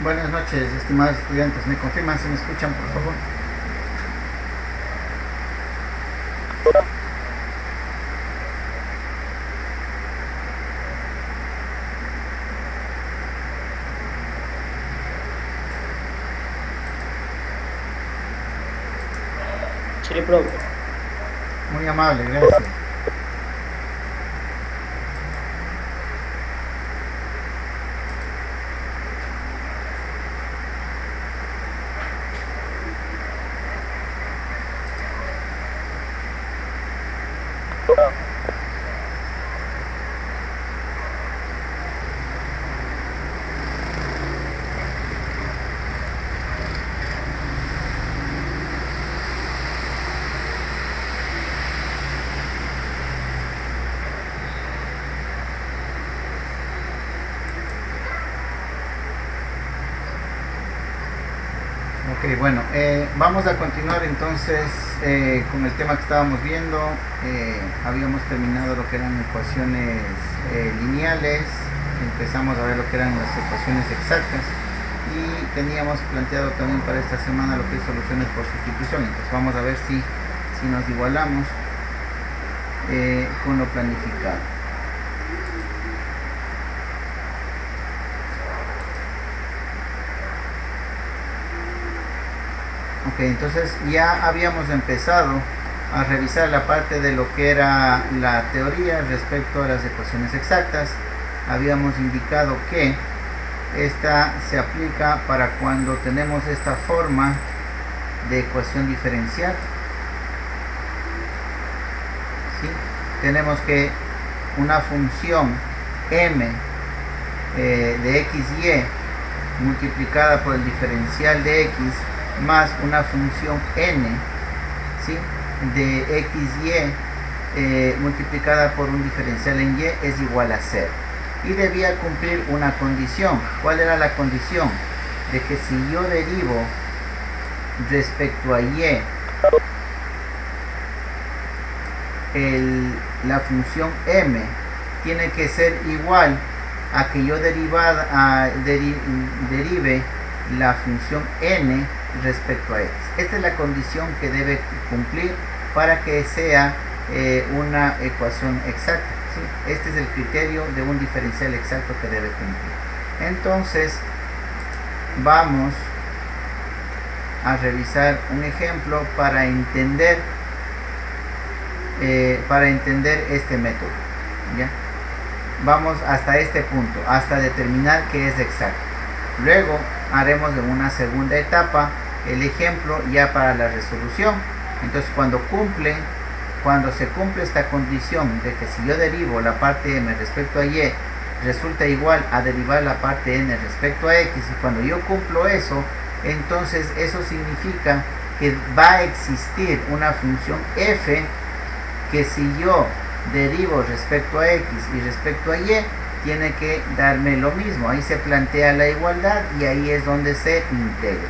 Buenas noches, estimados estudiantes. ¿Me confirman si me escuchan, por favor? Sí, profe. Muy amable, gracias. Ok, bueno, vamos a continuar entonces con el tema que estábamos viendo. Habíamos terminado lo que eran ecuaciones lineales, empezamos a ver lo que eran las ecuaciones exactas y teníamos planteado también para esta semana lo que es soluciones por sustitución. Entonces vamos a ver si nos igualamos con lo planificado. Ok, entonces ya habíamos empezado a revisar la parte de lo que era la teoría respecto a las ecuaciones exactas. Habíamos indicado que esta se aplica para cuando tenemos esta forma de ecuación diferencial. ¿Sí? Tenemos que una función m de x, y multiplicada por el diferencial de x más una función n, ¿sí?, de x, y multiplicada por un diferencial en y es igual a 0. Y debía cumplir una condición. ¿Cuál era la condición? De que si yo derivo respecto a y la función m tiene que ser igual a que yo derive la función n respecto a x. Esta es la condición que debe cumplir para que sea una ecuación exacta, ¿sí? Este es el criterio de un diferencial exacto que debe cumplir. Entonces vamos a revisar un ejemplo para entender este método, ¿ya? Vamos hasta este punto, hasta determinar que es exacto. Luego haremos en una segunda etapa el ejemplo ya para la resolución. Entonces cuando se cumple esta condición de que si yo derivo la parte m respecto a y resulta igual a derivar la parte n respecto a x, y cuando yo cumplo eso, entonces eso significa que va a existir una función f que si yo derivo respecto a x y respecto a y tiene que darme lo mismo. Ahí se plantea la igualdad y ahí es donde se integra,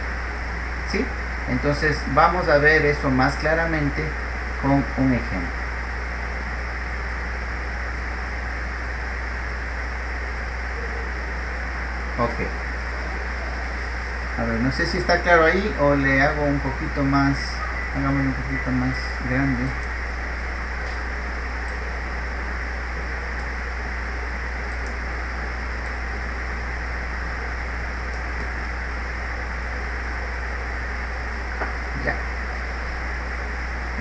¿sí? Entonces vamos a ver eso más claramente con un ejemplo. Ok, a ver, no sé si está claro ahí o le hago un poquito más, hagamos un poquito más grande.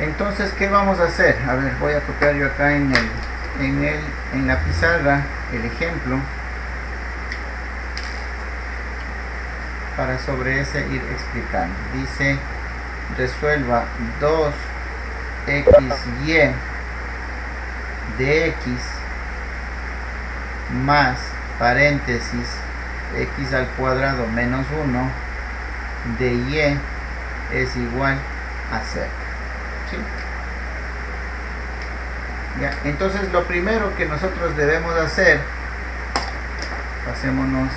Entonces, ¿qué vamos a hacer? A ver, voy a copiar yo acá en la pizarra el ejemplo para sobre ese ir explicando. Dice, resuelva 2xy de x más paréntesis x al cuadrado menos 1 de y es igual a 0. ¿Sí? Ya, entonces lo primero que nosotros debemos hacer, pasémonos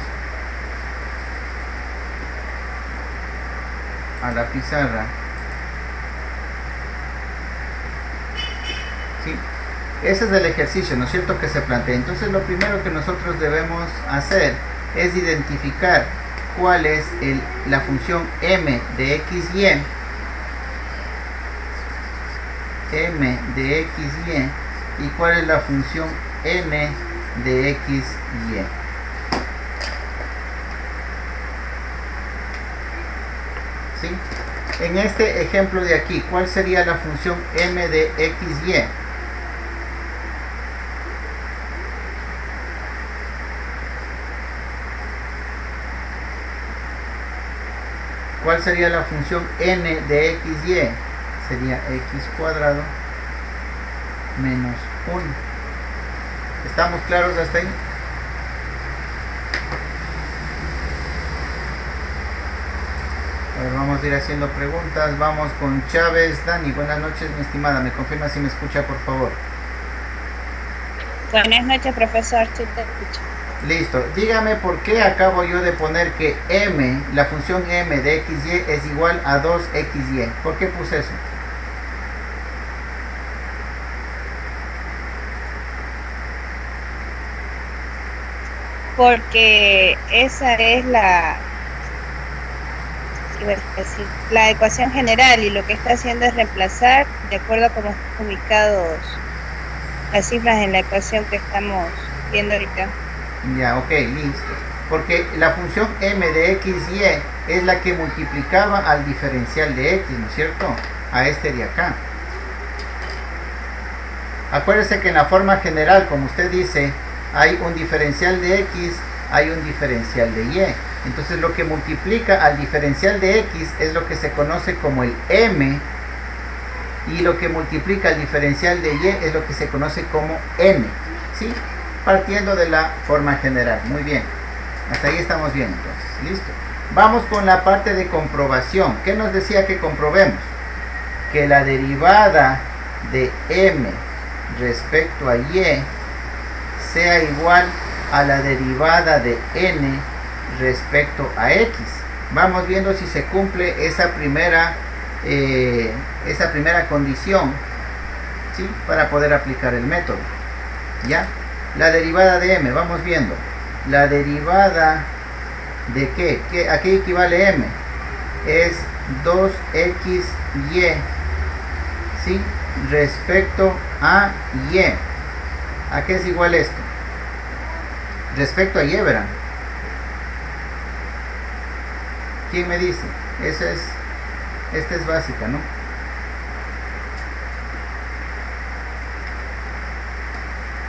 a la pizarra, ¿sí? Ese es el ejercicio, ¿no es cierto?, que se plantea. Entonces lo primero que nosotros debemos hacer es identificar cuál es la función m de x, y, m de x, y cuál es la función n de x, y. ¿Sí? En este ejemplo de aquí, ¿cuál sería la función m de x, y? ¿Cuál sería la función n de x, y? Sería x cuadrado menos 1. ¿Estamos claros hasta ahí? A ver, vamos a ir haciendo preguntas. Vamos con Chávez. Dani, buenas noches, mi estimada. ¿Me confirma si me escucha, por favor? Buenas noches, profesor. Sí, te escucho. Listo. Dígame por qué acabo yo de poner que m, la función m de x, y es igual a 2xy. ¿Por qué puse eso? Porque esa es la ecuación general, y lo que está haciendo es reemplazar de acuerdo a cómo están ubicados las cifras en la ecuación que estamos viendo ahorita. Ya, ok, listo. Porque la función m de x, y es la que multiplicaba al diferencial de x, ¿no es cierto? A este de acá. Acuérdese que en la forma general, como usted dice, hay un diferencial de x, hay un diferencial de y. Entonces lo que multiplica al diferencial de x es lo que se conoce como el m, y lo que multiplica al diferencial de y es lo que se conoce como n. ¿Sí? Partiendo de la forma general. Muy bien. Hasta ahí estamos bien, entonces. Listo. Vamos con la parte de comprobación. ¿Qué nos decía que comprobemos? Que la derivada de m respecto a y sea igual a la derivada de n respecto a x. Vamos viendo si se cumple esa primera condición, ¿sí? Para poder aplicar el método. ¿Ya? La derivada de m, vamos viendo. La derivada de ¿qué? ¿A qué equivale m? Es 2xy, ¿sí? Respecto a y. ¿A qué es igual esto? Respecto a y, verán. ¿Quién me dice? Esta es básica, ¿no?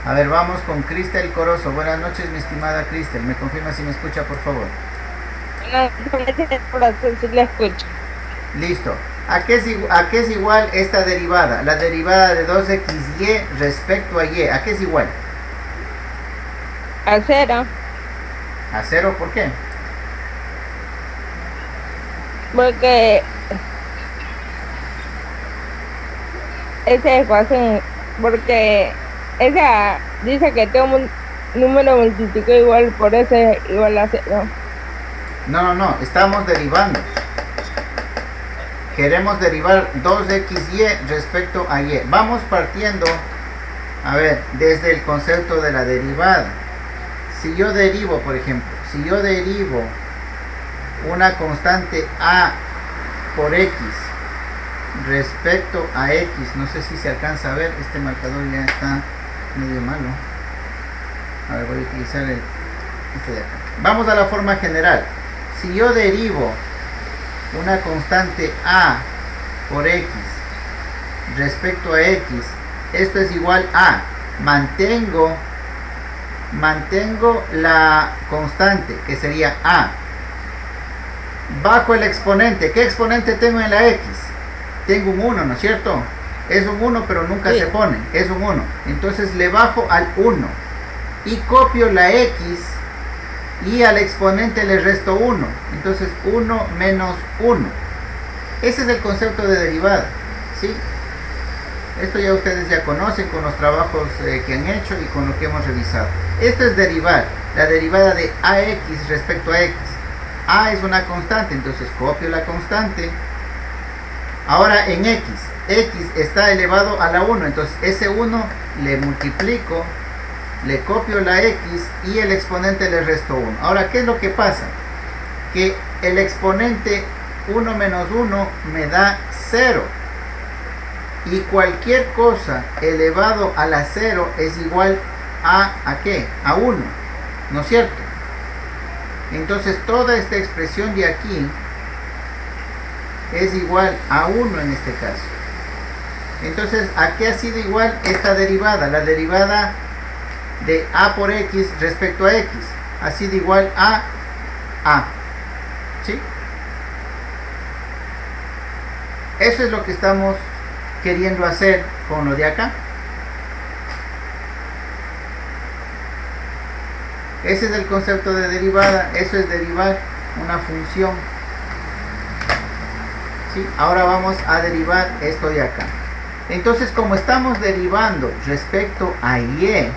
A ver, vamos con Cristel Corozo. Buenas noches, mi estimada Cristel. ¿Me confirma si me escucha, por favor? No, sí la escucho. Listo. ¿A qué es igual esta derivada? La derivada de 2xy respecto a y. ¿A qué es igual? A 0. ¿A 0? ¿Por qué? Porque esa ecuación, porque esa dice que todo número multiplicado igual, por eso es igual a 0. No. Estamos derivando. Queremos derivar 2xy respecto a y. Vamos partiendo, a ver, desde el concepto de la derivada. Si yo derivo, por ejemplo, si yo derivo una constante a por x respecto a x, no sé si se alcanza a ver, este marcador ya está medio malo. A ver, voy a utilizar este de acá. Vamos a la forma general. Si yo derivo una constante a por x respecto a x, esto es igual a, mantengo la constante, que sería a, bajo el exponente. ¿Qué exponente tengo en la x? Tengo un 1, ¿no es cierto? Es un 1, pero nunca se pone, es un 1. Entonces le bajo al 1 y copio la x, y al exponente le resto 1. Entonces 1 menos 1. Ese es el concepto de derivada, ¿sí? Esto ya ustedes ya conocen con los trabajos que han hecho y con lo que hemos revisado. Esto es derivar, la derivada de ax respecto a x. A es una constante, entonces copio la constante. Ahora en x está elevado a la 1, entonces ese 1 le multiplico, le copio la x y el exponente le resto 1. Ahora, ¿qué es lo que pasa? que el exponente 1 menos 1 me da 0. Y cualquier cosa elevado a la 0 es igual ¿a qué? A 1, ¿no es cierto? Entonces toda esta expresión de aquí es igual a 1 en este caso. Entonces, ¿a qué ha sido igual esta derivada? La derivada de a por x respecto a x ha sido igual a a. ¿Sí? Eso es lo que estamos queriendo hacer con lo de acá. Ese es el concepto de derivada. Eso es derivar una función. ¿Sí? Ahora vamos a derivar esto de acá. Entonces, como estamos derivando respecto a y,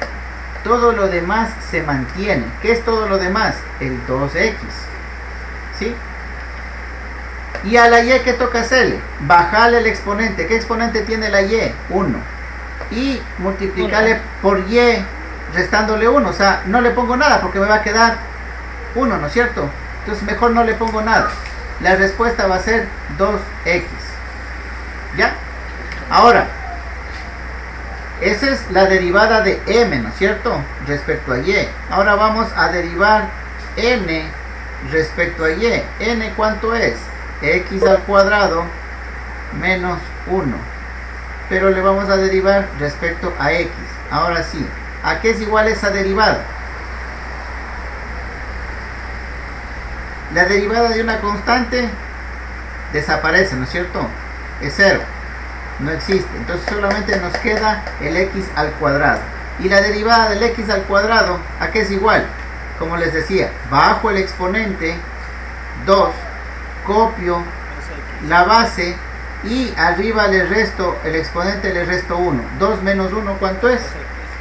todo lo demás se mantiene. ¿Qué es todo lo demás? El 2x. ¿Sí? Y a la y, ¿qué toca hacerle? Bajarle el exponente. ¿Qué exponente tiene la y? 1. Y multiplicarle por y restándole 1. O sea, no le pongo nada porque me va a quedar 1, ¿no es cierto? Entonces mejor no le pongo nada. La respuesta va a ser 2x. ¿Ya? Ahora, esa es la derivada de m, ¿no es cierto? Respecto a y. Ahora vamos a derivar n respecto a y. N, ¿cuánto es? X al cuadrado menos 1. Pero le vamos a derivar respecto a x. Ahora sí, ¿a qué es igual esa derivada? La derivada de una constante desaparece, ¿no es cierto? Es 0. No existe. Entonces solamente nos queda el x al cuadrado. Y la derivada del x al cuadrado, ¿a qué es igual? Como les decía, bajo el exponente 2, copio la base y arriba le resto, el exponente le resto 1. 2 menos 1, ¿cuánto es?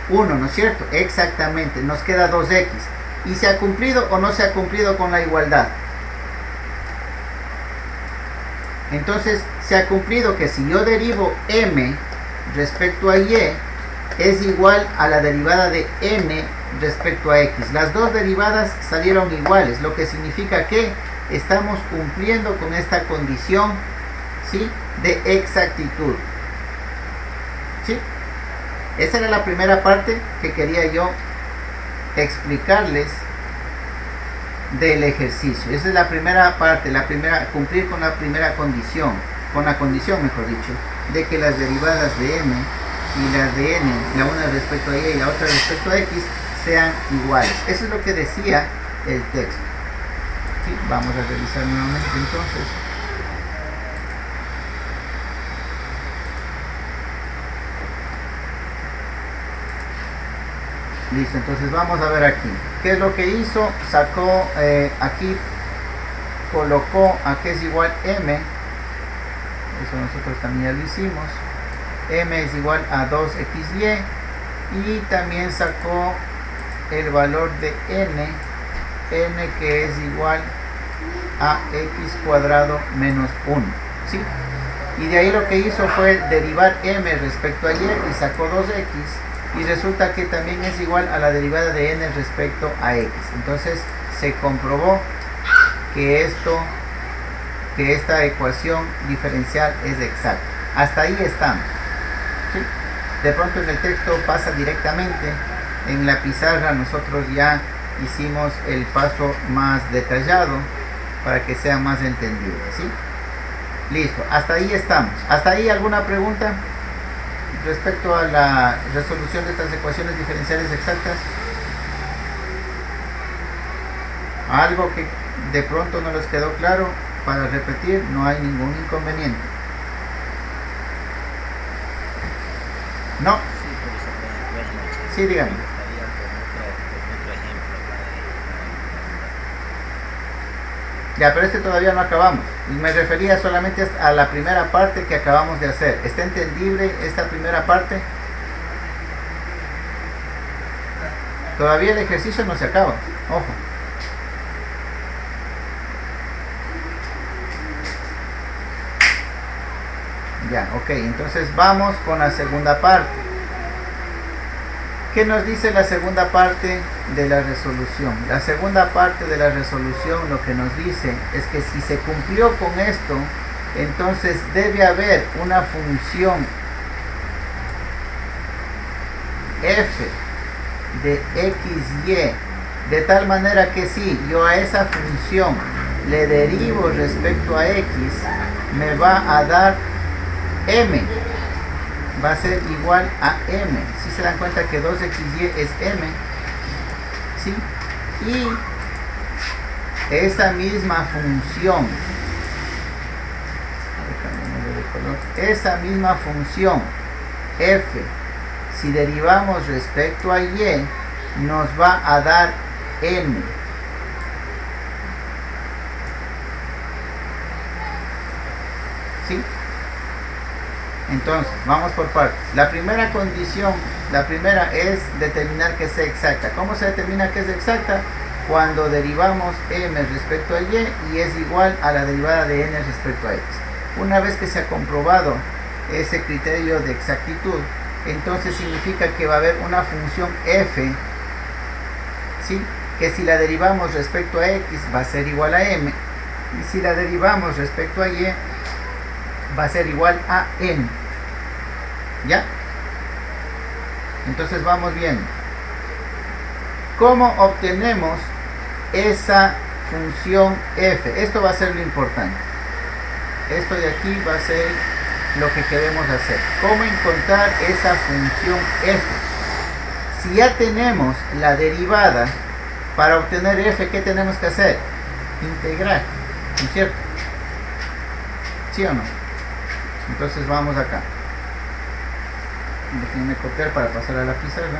1, ¿no es cierto? Exactamente, nos queda 2x. ¿Y se ha cumplido o no se ha cumplido con la igualdad? Entonces se ha cumplido que si yo derivo m respecto a y es igual a la derivada de n respecto a x. Las dos derivadas salieron iguales, lo que significa que estamos cumpliendo con esta condición, ¿sí?, de exactitud. ¿Sí? Esa era la primera parte que quería yo explicarles del ejercicio. Esa es la primera parte, cumplir con la primera condición, mejor dicho, de que las derivadas de m y las de n, la una respecto a y la otra respecto a x, sean iguales. Eso es lo que decía el texto. ¿Sí? Vamos a revisar nuevamente entonces. Listo, entonces vamos a ver aquí. ¿Qué es lo que hizo? Sacó aquí, colocó a que es igual m. Eso nosotros también ya lo hicimos. M es igual a 2xy. Y también sacó el valor de n que es igual a x cuadrado menos 1. ¿Sí? Y de ahí lo que hizo fue derivar m respecto a y sacó 2x. Y resulta que también es igual a la derivada de n respecto a x. Entonces se comprobó que esta ecuación diferencial es exacta. Hasta ahí estamos. ¿Sí? De pronto en el texto pasa directamente. En la pizarra nosotros ya hicimos el paso más detallado para que sea más entendible. ¿Sí? Listo, hasta ahí estamos. ¿Hasta ahí alguna pregunta respecto a la resolución de estas ecuaciones diferenciales exactas? Algo que de pronto no les quedó claro, para repetir, no hay ningún inconveniente. ¿No? Sí, dígame. Ya, pero todavía no acabamos. Y me refería solamente a la primera parte que acabamos de hacer. ¿Está entendible esta primera parte? Todavía el ejercicio no se acaba. Ojo. Ya, ok. Entonces vamos con la segunda parte. ¿Qué nos dice la segunda parte de la resolución? La segunda parte de la resolución lo que nos dice es que si se cumplió con esto, entonces debe haber una función f de xy, de tal manera que si yo a esa función le derivo respecto a x, me va a dar m, va a ser igual a m. Si se dan cuenta que 2xy es m, ¿sí? Y esa misma función, f, si derivamos respecto a y, nos va a dar m. ¿Sí? Entonces, vamos por partes. La primera condición, la primera es determinar que sea exacta. ¿Cómo se determina que es exacta? Cuando derivamos m respecto a y es igual a la derivada de n respecto a x. Una vez que se ha comprobado ese criterio de exactitud, entonces significa que va a haber una función f, ¿sí?, que si la derivamos respecto a x va a ser igual a m, y si la derivamos respecto a y va a ser igual a n. ¿Ya? Entonces vamos viendo cómo obtenemos esa función f. Esto va a ser lo importante. Esto de aquí va a ser lo que queremos hacer. ¿Cómo encontrar esa función f? Si ya tenemos la derivada, para obtener f, ¿qué tenemos que hacer? Integrar, ¿no es cierto? ¿Sí o no? Entonces vamos acá. Déjenme copiar para pasar a la pizarra.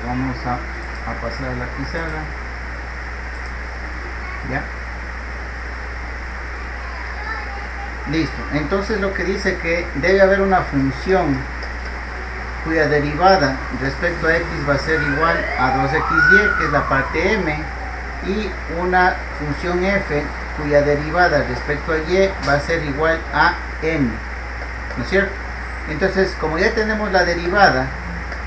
Vamos a pasar a la pizarra. ¿Ya? Listo. Entonces lo que dice que debe haber una función cuya derivada respecto a x va a ser igual a 2xy, que es la parte m, y una función f cuya derivada respecto a y va a ser igual a n, ¿no es cierto? Entonces, como ya tenemos la derivada,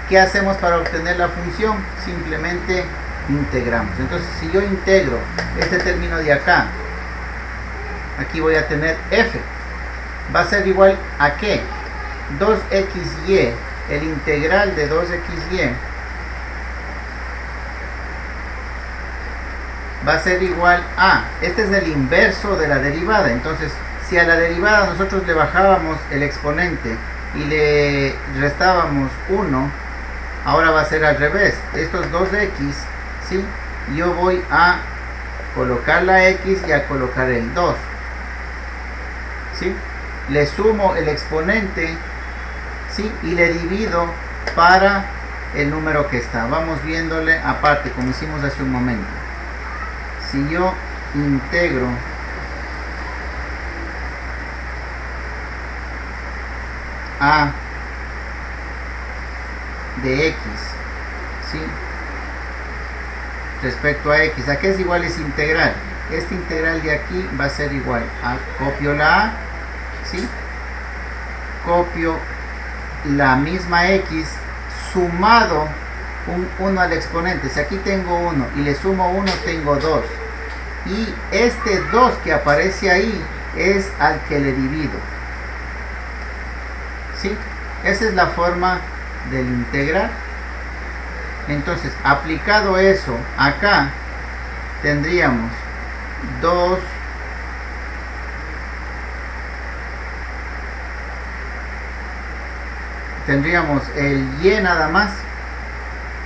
¿qué hacemos para obtener la función? Simplemente integramos. Entonces, si yo integro este término de acá, aquí voy a tener f. Va a ser igual a ¿qué? 2xy, el integral de 2xy va a ser igual a, este es el inverso de la derivada. Entonces, si a la derivada nosotros le bajábamos el exponente y le restábamos 1, ahora va a ser al revés. Estos 2x, ¿sí? Yo voy a colocar la x y a colocar el 2, ¿sí? Le sumo el exponente, ¿sí? Y le divido para el número que está. Vamos viéndole aparte, como hicimos hace un momento. Si yo integro a de x, ¿sí? Respecto a x, ¿a qué es igual? Es integral. Este integral de aquí va a ser igual a, copio la a, ¿sí? Copio la misma x sumado un 1 al exponente. Si aquí tengo 1 y le sumo 1, tengo 2. Y este 2 que aparece ahí es al que le divido, ¿sí? Esa es la forma del integral. Entonces, aplicado eso acá, tendríamos 2 tendríamos el y nada más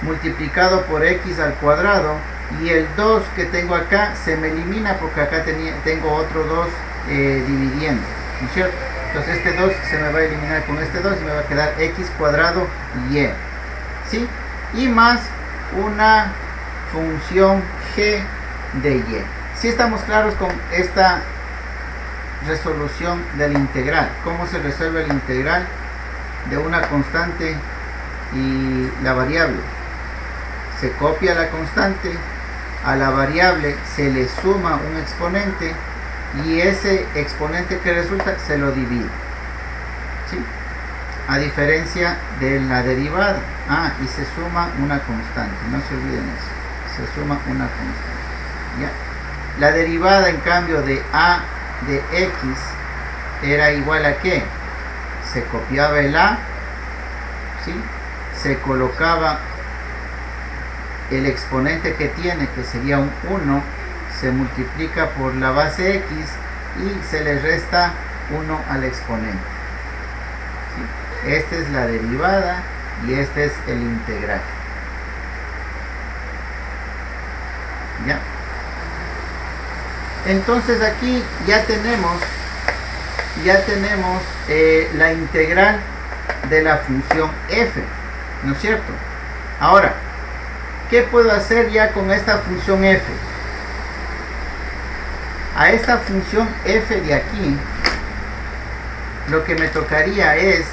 multiplicado por x al cuadrado, y el 2 que tengo acá se me elimina porque acá tengo otro 2 dividiendo, ¿no es cierto? Entonces este 2 se me va a eliminar con este 2 y me va a quedar x cuadrado y, ¿sí? Y más una función g de y. Si estamos claros con esta resolución del integral. ¿Cómo se resuelve el integral de una constante y la variable? Se copia la constante, a la variable se le suma un exponente y ese exponente que resulta se lo divide, ¿sí? A diferencia de la derivada. Y se suma una constante, no se olviden eso, se suma una constante, ¿ya? La derivada en cambio de a de x era igual a ¿qué? Se copiaba el a, ¿sí? Se colocaba el exponente que tiene, que sería un 1, se multiplica por la base x y se le resta 1 al exponente, ¿sí? Esta es la derivada y este es el integral, ¿ya? Entonces aquí ya tenemos la integral de la función f, ¿no es cierto? Ahora, ¿qué puedo hacer ya con esta función f? A esta función f de aquí, lo que me tocaría es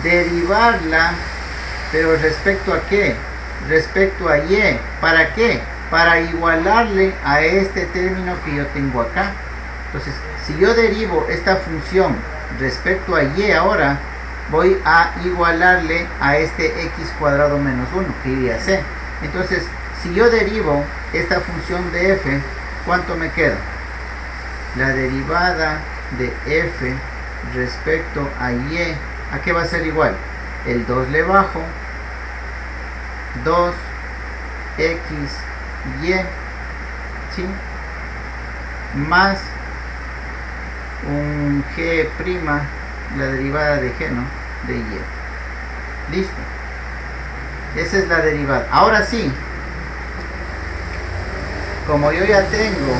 derivarla, pero ¿respecto a qué? Respecto a y. ¿Para qué? Para igualarle a este término que yo tengo acá. Entonces, si yo derivo esta función respecto a y ahora, voy a igualarle a este x cuadrado menos 1, que iría a c. Entonces, si yo derivo esta función de f, ¿cuánto me queda? La derivada de f respecto a y, ¿a qué va a ser igual? El 2 le bajo, 2x y, ¿sí? Más un g', la derivada de g, ¿no? De y. Listo. Esa es la derivada. Ahora sí, como yo ya tengo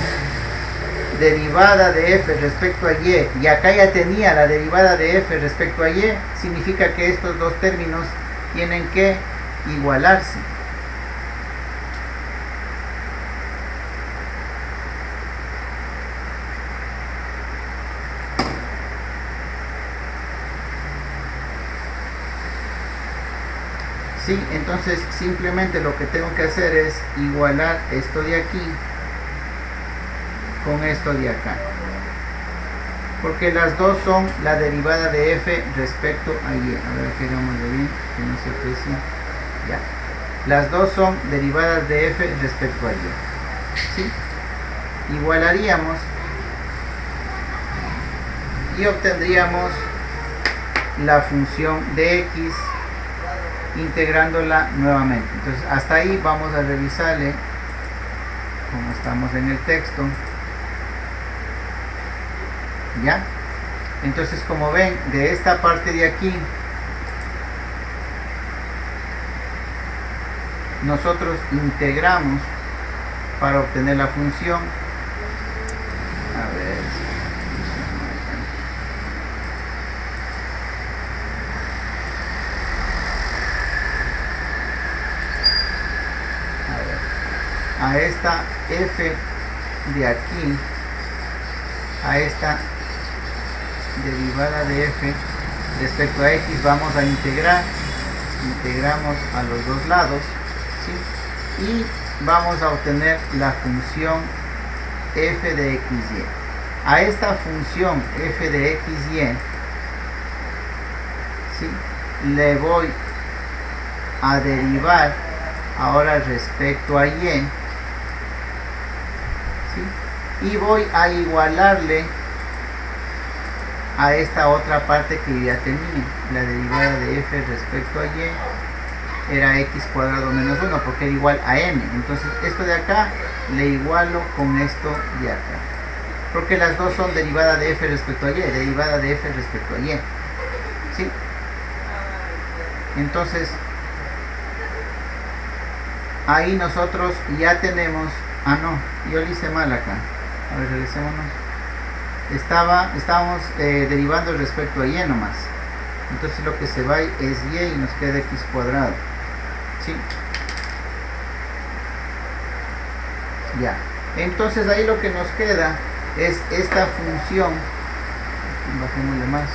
derivada de f respecto a y acá ya tenía la derivada de f respecto a y, significa que estos dos términos tienen que igualarse. ¿Sí? Entonces simplemente lo que tengo que hacer es igualar esto de aquí con esto de acá, porque las dos son la derivada de f respecto a y. A ver, que hagámoslo bien, que no se aprecie. Ya, las dos son derivadas de f respecto a y, ¿sí? Igualaríamos y obtendríamos la función de x integrándola nuevamente. Entonces hasta ahí vamos a revisarle como estamos en el texto, ¿ya? Entonces, como ven, de esta parte de aquí, nosotros integramos para obtener la función. A ver. A esta f de aquí, a esta derivada de f respecto a x, vamos a integrar. Integramos a los dos lados, ¿sí? Y vamos a obtener la función f de xy. A esta función f de xy, ¿sí?, le voy a derivar ahora respecto a y, ¿sí?, y voy a igualarle a esta otra parte que ya tenía. La derivada de f respecto a y era x cuadrado menos 1, porque era igual a m. Entonces esto de acá le igualo con esto de acá, porque las dos son derivada de f respecto a y, derivada de f respecto a y, ¿sí? Entonces ahí nosotros ya tenemos, yo lo hice mal acá, a ver, regresémonos. Estábamos derivando respecto a y nomás, entonces lo que se va es y y nos queda x cuadrado, ¿sí? Ya, entonces ahí lo que nos queda es esta función. Bajémosle más.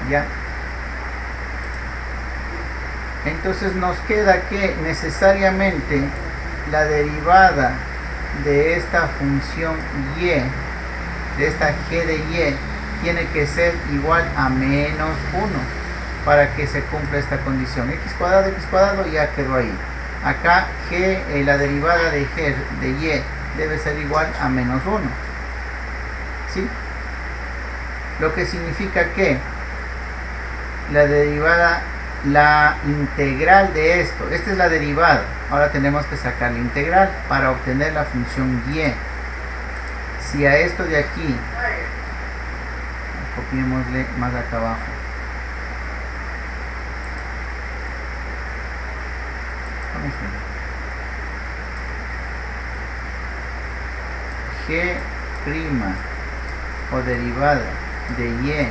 Ya, entonces nos queda que necesariamente la derivada de esta función y, de esta g de y, tiene que ser igual a menos 1 para que se cumpla esta condición. X cuadrado ya quedó ahí. Acá g, la derivada de g de y debe ser igual a menos 1, ¿sí? Lo que significa que la derivada, la integral de esto, esta es la derivada, ahora tenemos que sacar la integral para obtener la función y. Si a esto de aquí, copiémosle más acá abajo, g' o derivada de y,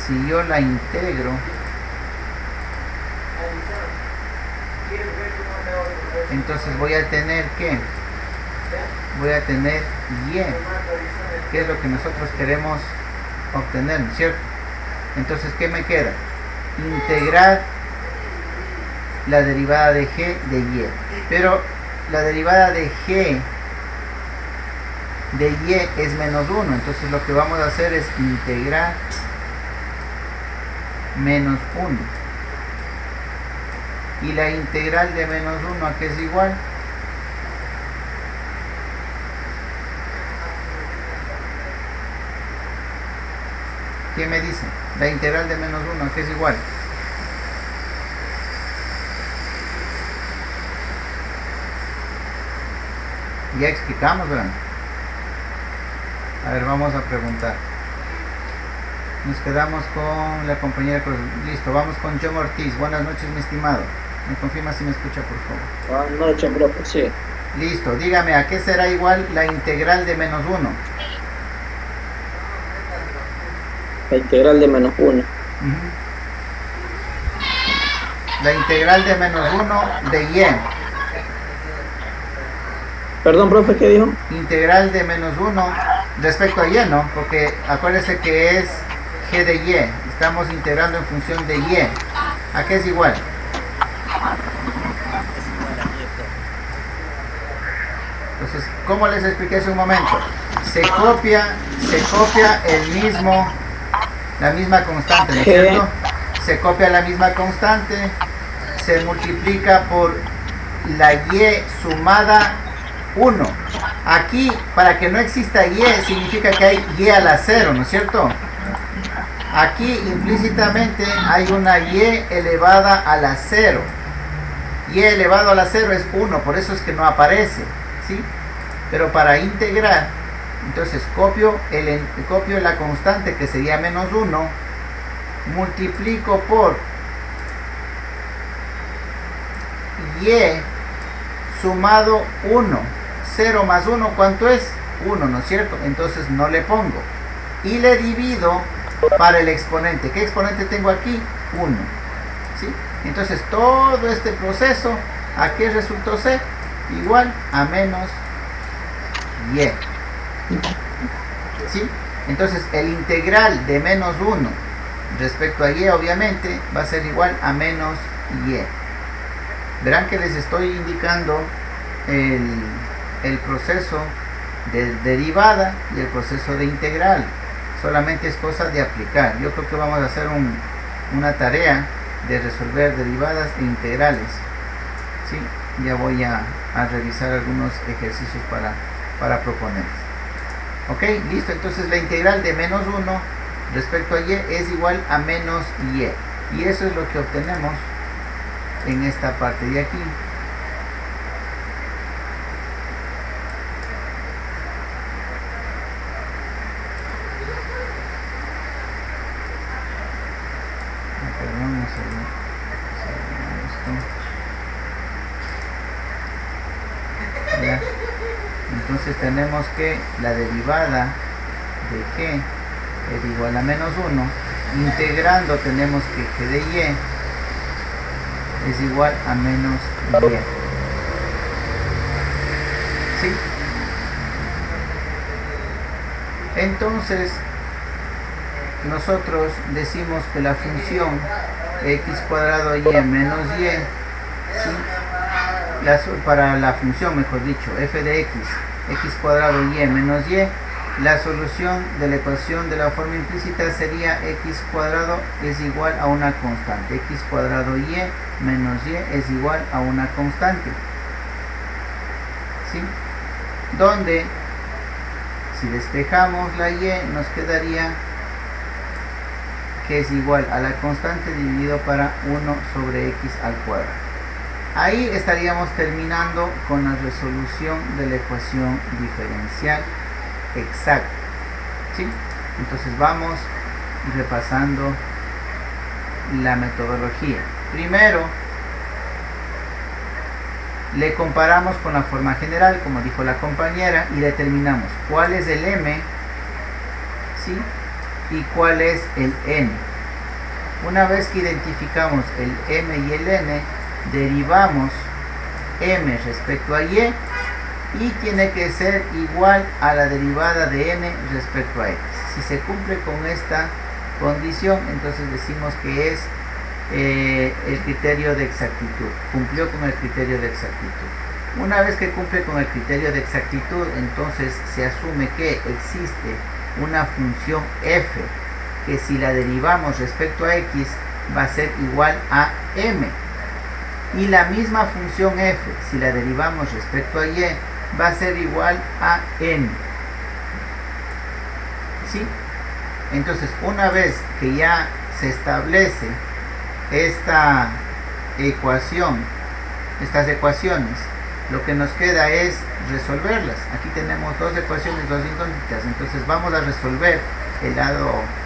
si yo la integro, entonces voy a tener ¿qué? Voy a tener y, que es lo que nosotros queremos obtener, ¿no es cierto? Entonces, ¿qué me queda? Integrar la derivada de g de y, pero la derivada de g de y es menos 1, entonces lo que vamos a hacer es integrar menos 1, y la integral de menos 1 ¿a qué es igual? ¿Qué me dice? La integral de menos 1 ¿a qué es igual? Ya explicamos, ¿verdad? A ver, vamos a preguntar. Nos quedamos con la compañera Cruz. Listo, vamos con John Ortiz. Buenas noches, mi estimado. ¿Me confirma si me escucha, por favor? Buenas noches, profe, sí. Listo, dígame, ¿a qué será igual la integral de menos 1? La integral de menos 1. La integral de menos 1 de y. Perdón, profe, ¿qué dijo? Integral de menos 1 respecto a y, ¿no? Porque acuérdese que es g de y. Estamos integrando en función de y. ¿A qué es igual? Entonces, ¿cómo les expliqué hace un momento? Se copia la misma constante, ¿no es cierto? Se copia la misma constante, se multiplica por la y sumada 1. Aquí, para que no exista y, significa que hay y a la 0, ¿no es cierto? Aquí implícitamente hay una y elevada a la 0. y elevado a la 0 es 1, por eso es que no aparece, ¿sí? Pero para integrar, entonces copio la constante que sería menos 1, multiplico por y sumado 1. 0 más 1, ¿cuánto es? 1, ¿no es cierto? Entonces no le pongo. Y le divido para el exponente. ¿Qué exponente tengo aquí? 1. ¿Sí? Entonces todo este proceso, ¿a qué resultó ser? Igual a menos y. ¿Sí? Entonces el integral de menos 1 respecto a y, obviamente, va a ser igual a menos y. Verán que les estoy indicando el proceso de derivada y el proceso de integral. Solamente es cosa de aplicar. Yo creo que vamos a hacer una tarea de resolver derivadas e integrales. ¿Sí? Ya voy a revisar algunos ejercicios para proponerles. Ok, listo. Entonces la integral de menos 1 respecto a y es igual a menos y. Y eso es lo que obtenemos en esta parte de aquí. Entonces tenemos que la derivada de g es igual a menos 1. Integrando tenemos que g de y es igual a menos y. ¿Sí? Entonces nosotros decimos que la función x cuadrado y menos y, ¿sí? Para la función, mejor dicho, f de x cuadrado y menos y, la solución de la ecuación de la forma implícita sería x cuadrado es igual a una constante. X cuadrado y menos y es igual a una constante. ¿Sí? Donde, si despejamos la y, nos quedaría que es igual a la constante dividido para 1 sobre x al cuadrado. Ahí estaríamos terminando con la resolución de la ecuación diferencial exacta. ¿Sí? Entonces vamos repasando la metodología. Primero, le comparamos con la forma general, como dijo la compañera, y determinamos cuál es el m, ¿sí? Y cuál es el n. Una vez que identificamos el m y el n, derivamos m respecto a y tiene que ser igual a la derivada de n respecto a x. Si se cumple con esta condición, entonces decimos que es el criterio de exactitud. Cumplió con el criterio de exactitud. Una vez que cumple con el criterio de exactitud, entonces se asume que existe una función f que si la derivamos respecto a x va a ser igual a m. Y la misma función f, si la derivamos respecto a y, va a ser igual a n. ¿Sí? Entonces, una vez que ya se establece esta ecuación, estas ecuaciones, lo que nos queda es resolverlas. Aquí tenemos dos ecuaciones, dos incógnitas. Entonces vamos a resolver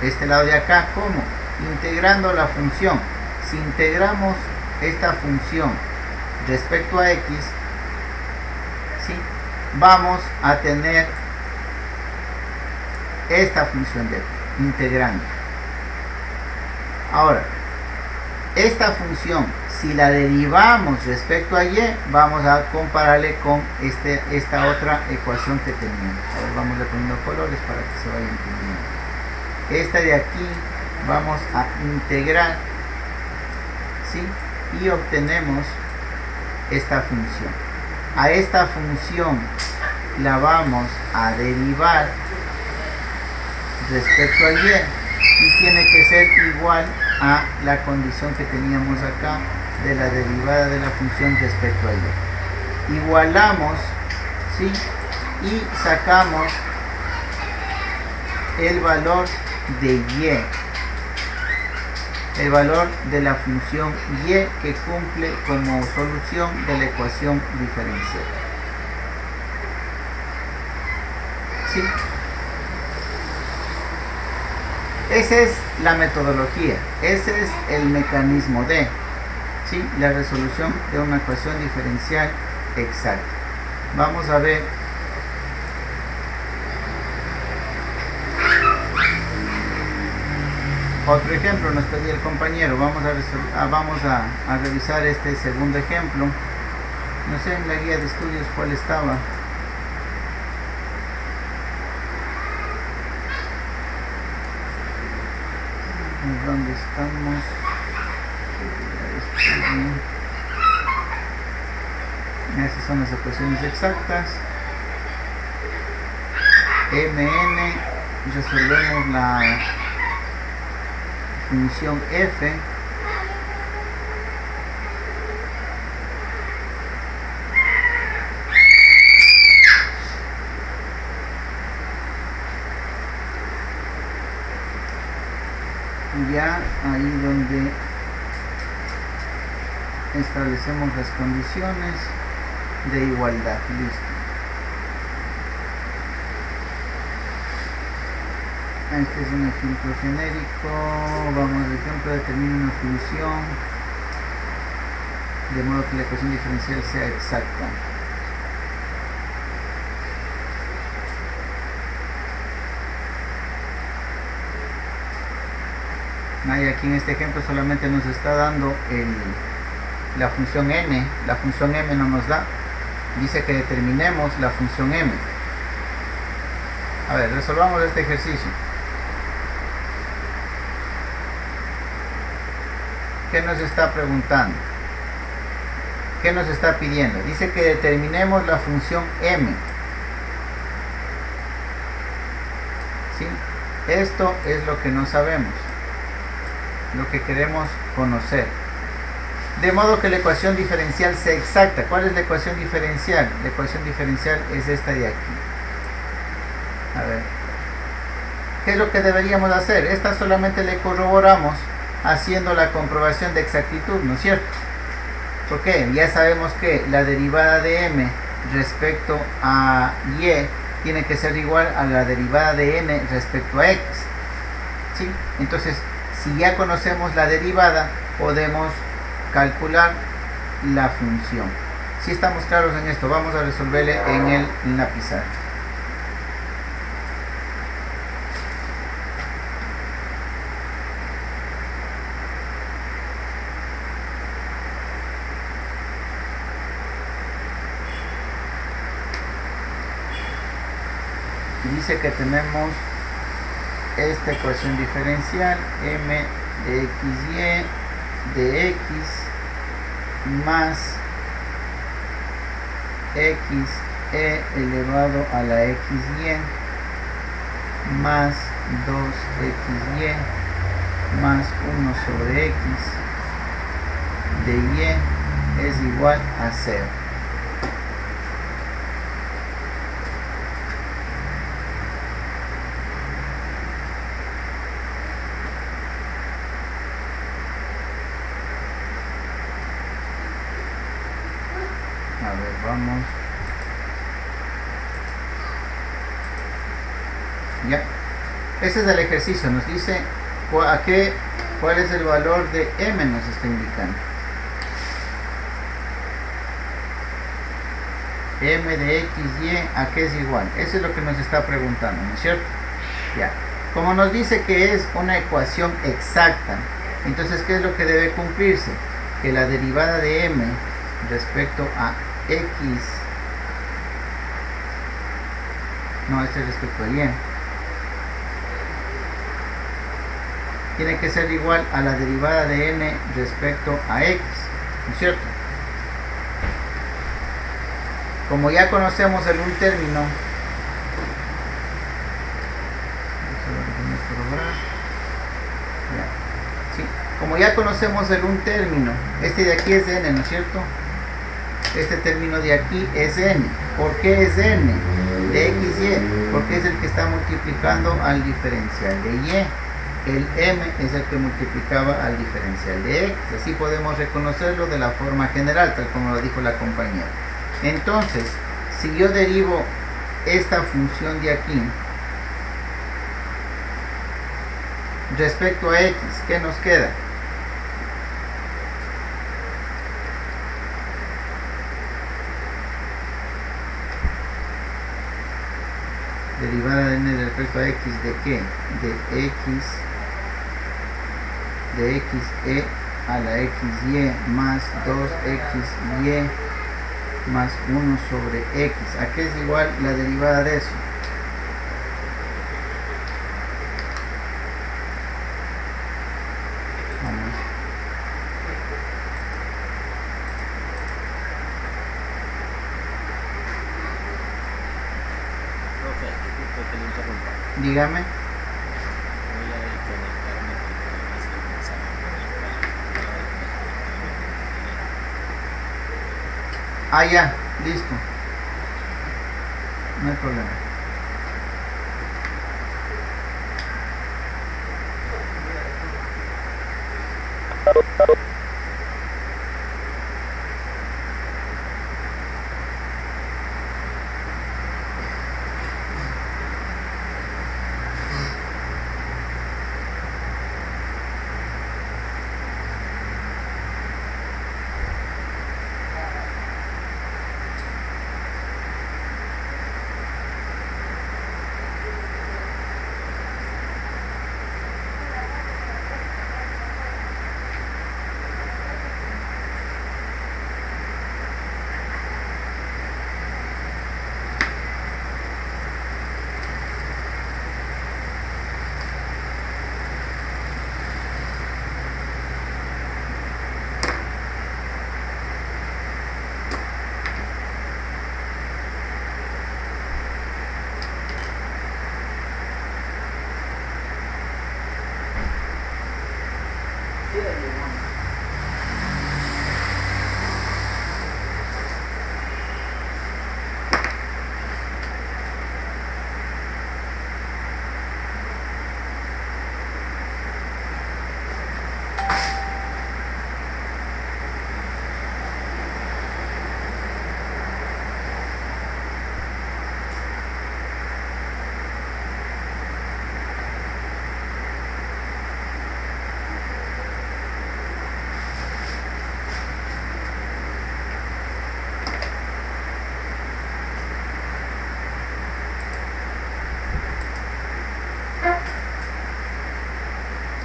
este lado de acá. ¿Cómo? Integrando la función. Si integramos esta función respecto a x, ¿sí? Vamos a tener esta función de integrando. Ahora, esta función, si la derivamos respecto a y, vamos a compararle con esta otra ecuación que teníamos. A ver, vamos a poniendo colores para que se vaya entendiendo. Esta de aquí vamos a integrar, ¿sí? Y obtenemos esta función. A esta función la vamos a derivar respecto a y tiene que ser igual a la condición que teníamos acá de la derivada de la función respecto a y. Igualamos, ¿sí? Y sacamos el valor de y. el valor de la función y que cumple como solución de la ecuación diferencial. ¿Sí? Esa es la metodología, ese es el mecanismo de, ¿sí?, la resolución de una ecuación diferencial exacta. Vamos a ver otro ejemplo, nos pedía el compañero. Vamos a revisar este segundo ejemplo. No sé en la guía de estudios cuál estaba. ¿Dónde estamos? Esas son las ecuaciones exactas. Mn, resolvemos la función f. Ya ahí donde establecemos las condiciones de igualdad. Listo. Este es un ejemplo genérico. Vamos, por ejemplo, determina una función de modo que la ecuación diferencial sea exacta. Ahí aquí en este ejemplo solamente nos está dando la función n. La función m no nos da. Dice que determinemos la función m. A ver, resolvamos este ejercicio. ¿Qué nos está preguntando? ¿Qué nos está pidiendo? Dice que determinemos la función m. ¿Sí? Esto es lo que no sabemos, lo que queremos conocer. De modo que la ecuación diferencial sea exacta. ¿Cuál es la ecuación diferencial? La ecuación diferencial es esta de aquí. A ver, ¿qué es lo que deberíamos hacer? Esta solamente le corroboramos haciendo la comprobación de exactitud, ¿no es cierto? ¿Por qué? Ya sabemos que la derivada de m respecto a y tiene que ser igual a la derivada de n respecto a x. ¿Sí? Entonces, si ya conocemos la derivada, podemos calcular la función. Si estamos claros en esto, vamos a resolverle en la pizarra. Dice que tenemos esta ecuación diferencial m de xy de x más xe elevado a la xy más 2xy más 1 sobre x de y es igual a 0. A ver, vamos. Ya. Ese es el ejercicio. Nos dice cuál es el valor de m, nos está indicando. M de x, y, ¿a qué es igual? Eso es lo que nos está preguntando, ¿no es cierto? Ya. Como nos dice que es una ecuación exacta, entonces, ¿qué es lo que debe cumplirse? Que la derivada de m respecto a x, no, este es respecto a y, tiene que ser igual a la derivada de n respecto a x, ¿no es cierto? Como ya conocemos el un término, ¿sí? Como ya conocemos el un término, este de aquí es n, ¿no es cierto? Este término de aquí es n. ¿Por qué es n? De x, y, porque es el que está multiplicando al diferencial de y. el m es el que multiplicaba al diferencial de x. Así podemos reconocerlo de la forma general, tal como lo dijo la compañera. Entonces, si yo derivo esta función de aquí respecto a x, ¿qué nos queda? Derivada de n respecto a x, ¿de qué? De xe a la xy más 2xy más 1 sobre x. ¿A qué es igual la derivada de eso? Vamos. Profe, disculpe que le interrumpa. Dígame. Voy a desconectarme porque voy a hacer un examen por la escuela. Voy a desconectarme porque Ah, ya, listo. No hay problema.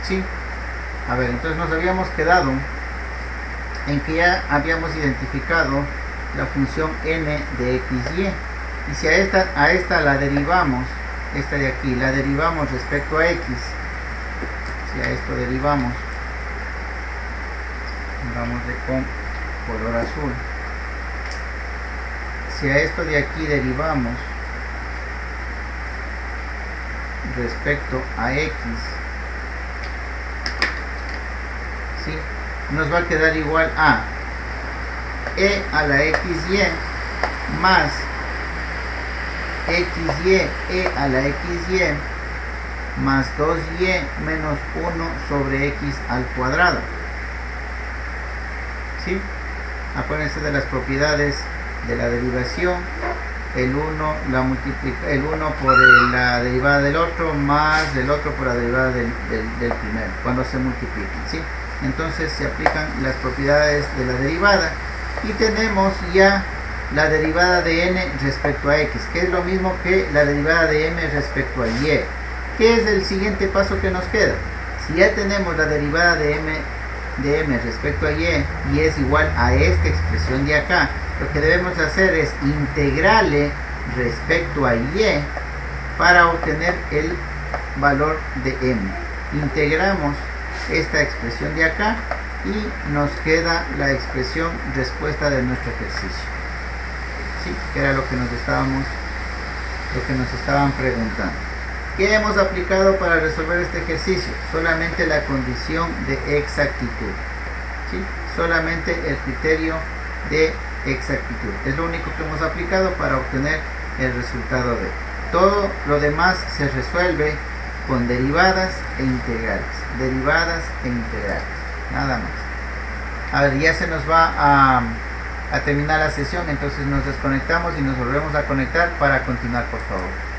Sí. A ver, entonces nos habíamos quedado en que ya habíamos identificado la función n de xy. Y si a esta la derivamos, esta de aquí, la derivamos respecto a x, si a esto derivamos, vamos de con color azul, si a esto de aquí derivamos respecto a x, ¿sí? Nos va a quedar igual a e a la xy más xy e a la xy más 2y menos 1 sobre x al cuadrado. ¿Sí? Acuérdense de las propiedades de la derivación. El 1 el 1 por la derivada del otro más del otro por la derivada del primero cuando se multiplican, ¿sí? Entonces se aplican las propiedades de la derivada y tenemos ya la derivada de n respecto a x, que es lo mismo que la derivada de m respecto a y. ¿Qué es el siguiente paso que nos queda? Si ya tenemos la derivada de m respecto a y es igual a esta expresión de acá, lo que debemos hacer es integrarle respecto a y para obtener el valor de m. Integramos esta expresión de acá y nos queda la expresión respuesta de nuestro ejercicio, ¿sí? Que era lo que nos estaban preguntando. ¿Qué hemos aplicado para resolver este ejercicio? Solamente la condición de exactitud, ¿sí? Solamente el criterio de exactitud. Es lo único que hemos aplicado para obtener el resultado de. Todo lo demás se resuelve con derivadas e integrales. Derivadas e integrales. Nada más. A ver, ya se nos va a terminar la sesión, entonces nos desconectamos y nos volvemos a conectar para continuar, por favor.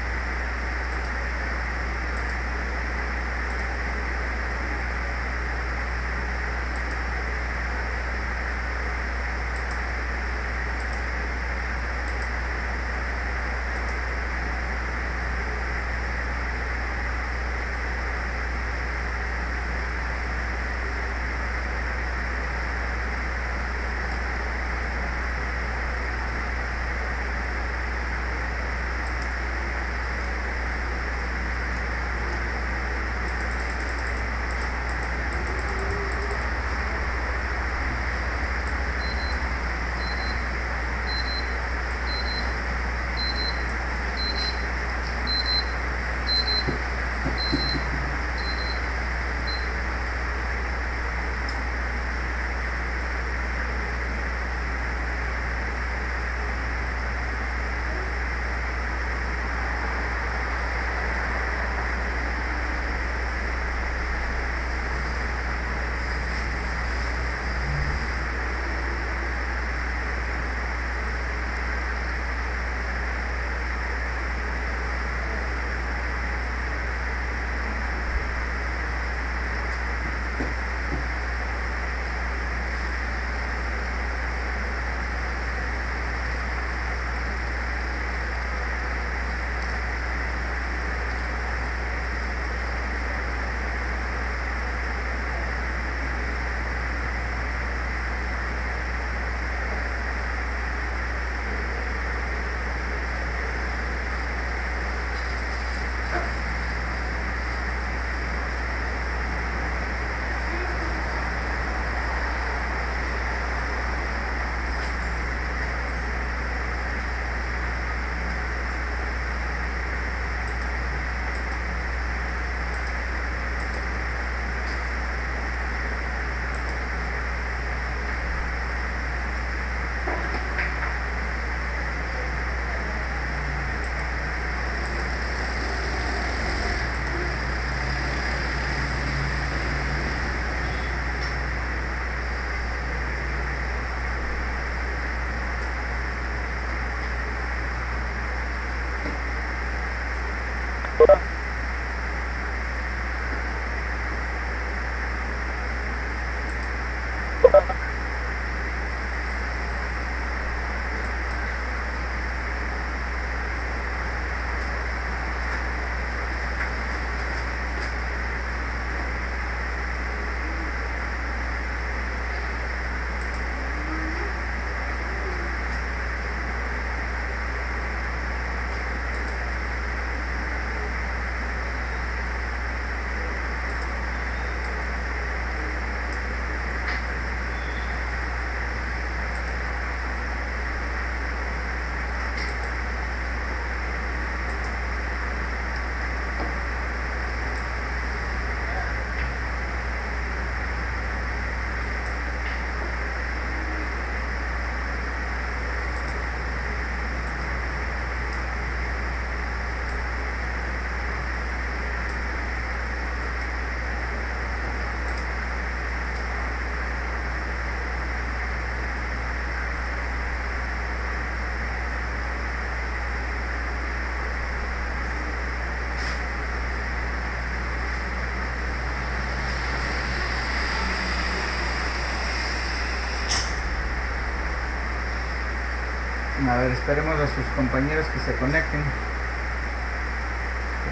A ver, esperemos a sus compañeros que se conecten. De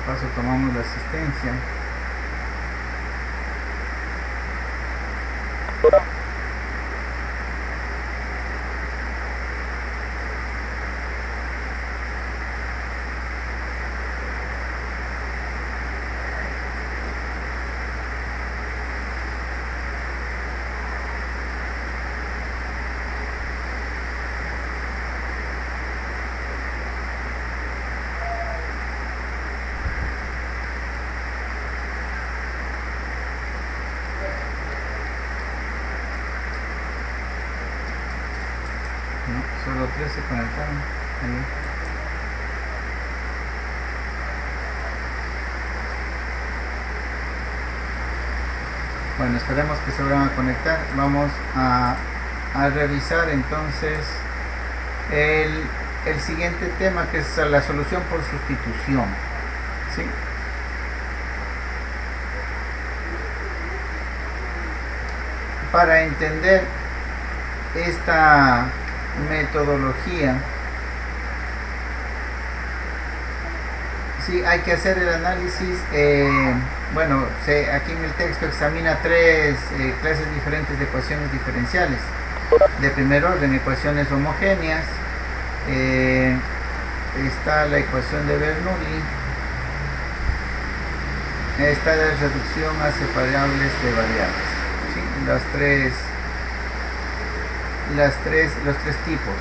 paso tomamos la asistencia. No, solo 3 se conectaron. Ahí. Bueno, esperemos que se vuelvan a conectar. Vamos a revisar entonces el siguiente tema, que es la solución por sustitución. ¿Sí? Para entender esta metodología, sí, hay que hacer el análisis. Bueno, aquí en el texto examina tres clases diferentes de ecuaciones diferenciales. De primer orden, ecuaciones homogéneas. Está la ecuación de Bernoulli. Está la reducción a separables de variables. ¿Sí? Los tres tipos.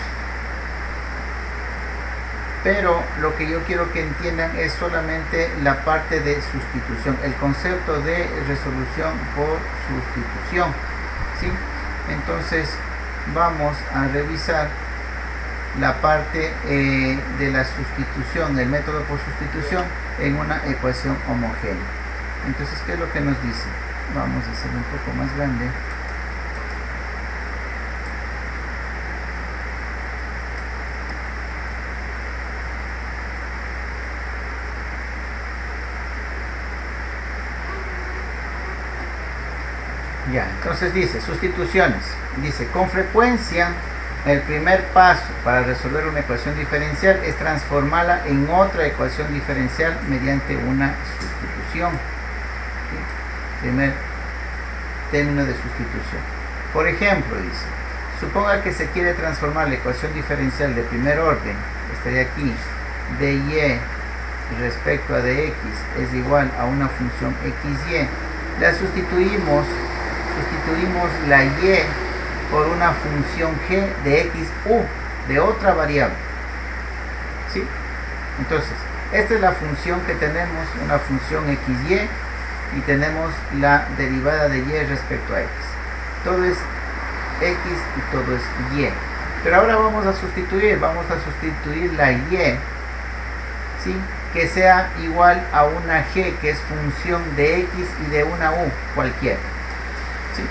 Pero lo que yo quiero que entiendan es solamente la parte de sustitución, el concepto de resolución por sustitución. ¿Sí? Entonces vamos a revisar la parte de la sustitución, el método por sustitución en una ecuación homogénea. Entonces, ¿qué es lo que nos dice? Vamos a hacer un poco más grande. Ya, entonces dice, sustituciones. Dice, con frecuencia, el primer paso para resolver una ecuación diferencial es transformarla en otra ecuación diferencial mediante una sustitución. ¿Sí? Primer término de sustitución. Por ejemplo, dice, suponga que se quiere transformar la ecuación diferencial de primer orden, estaría aquí, de y respecto a de x es igual a una función xy. La sustituimos la y por una función g de x u, de otra variable. ¿Sí? Entonces, esta es la función que tenemos, una función xy, y tenemos la derivada de y respecto a x. Todo es x y todo es y. Pero ahora vamos a sustituir la y, ¿sí? Que sea igual a una g, que es función de x y de una u cualquiera. ¿Sí?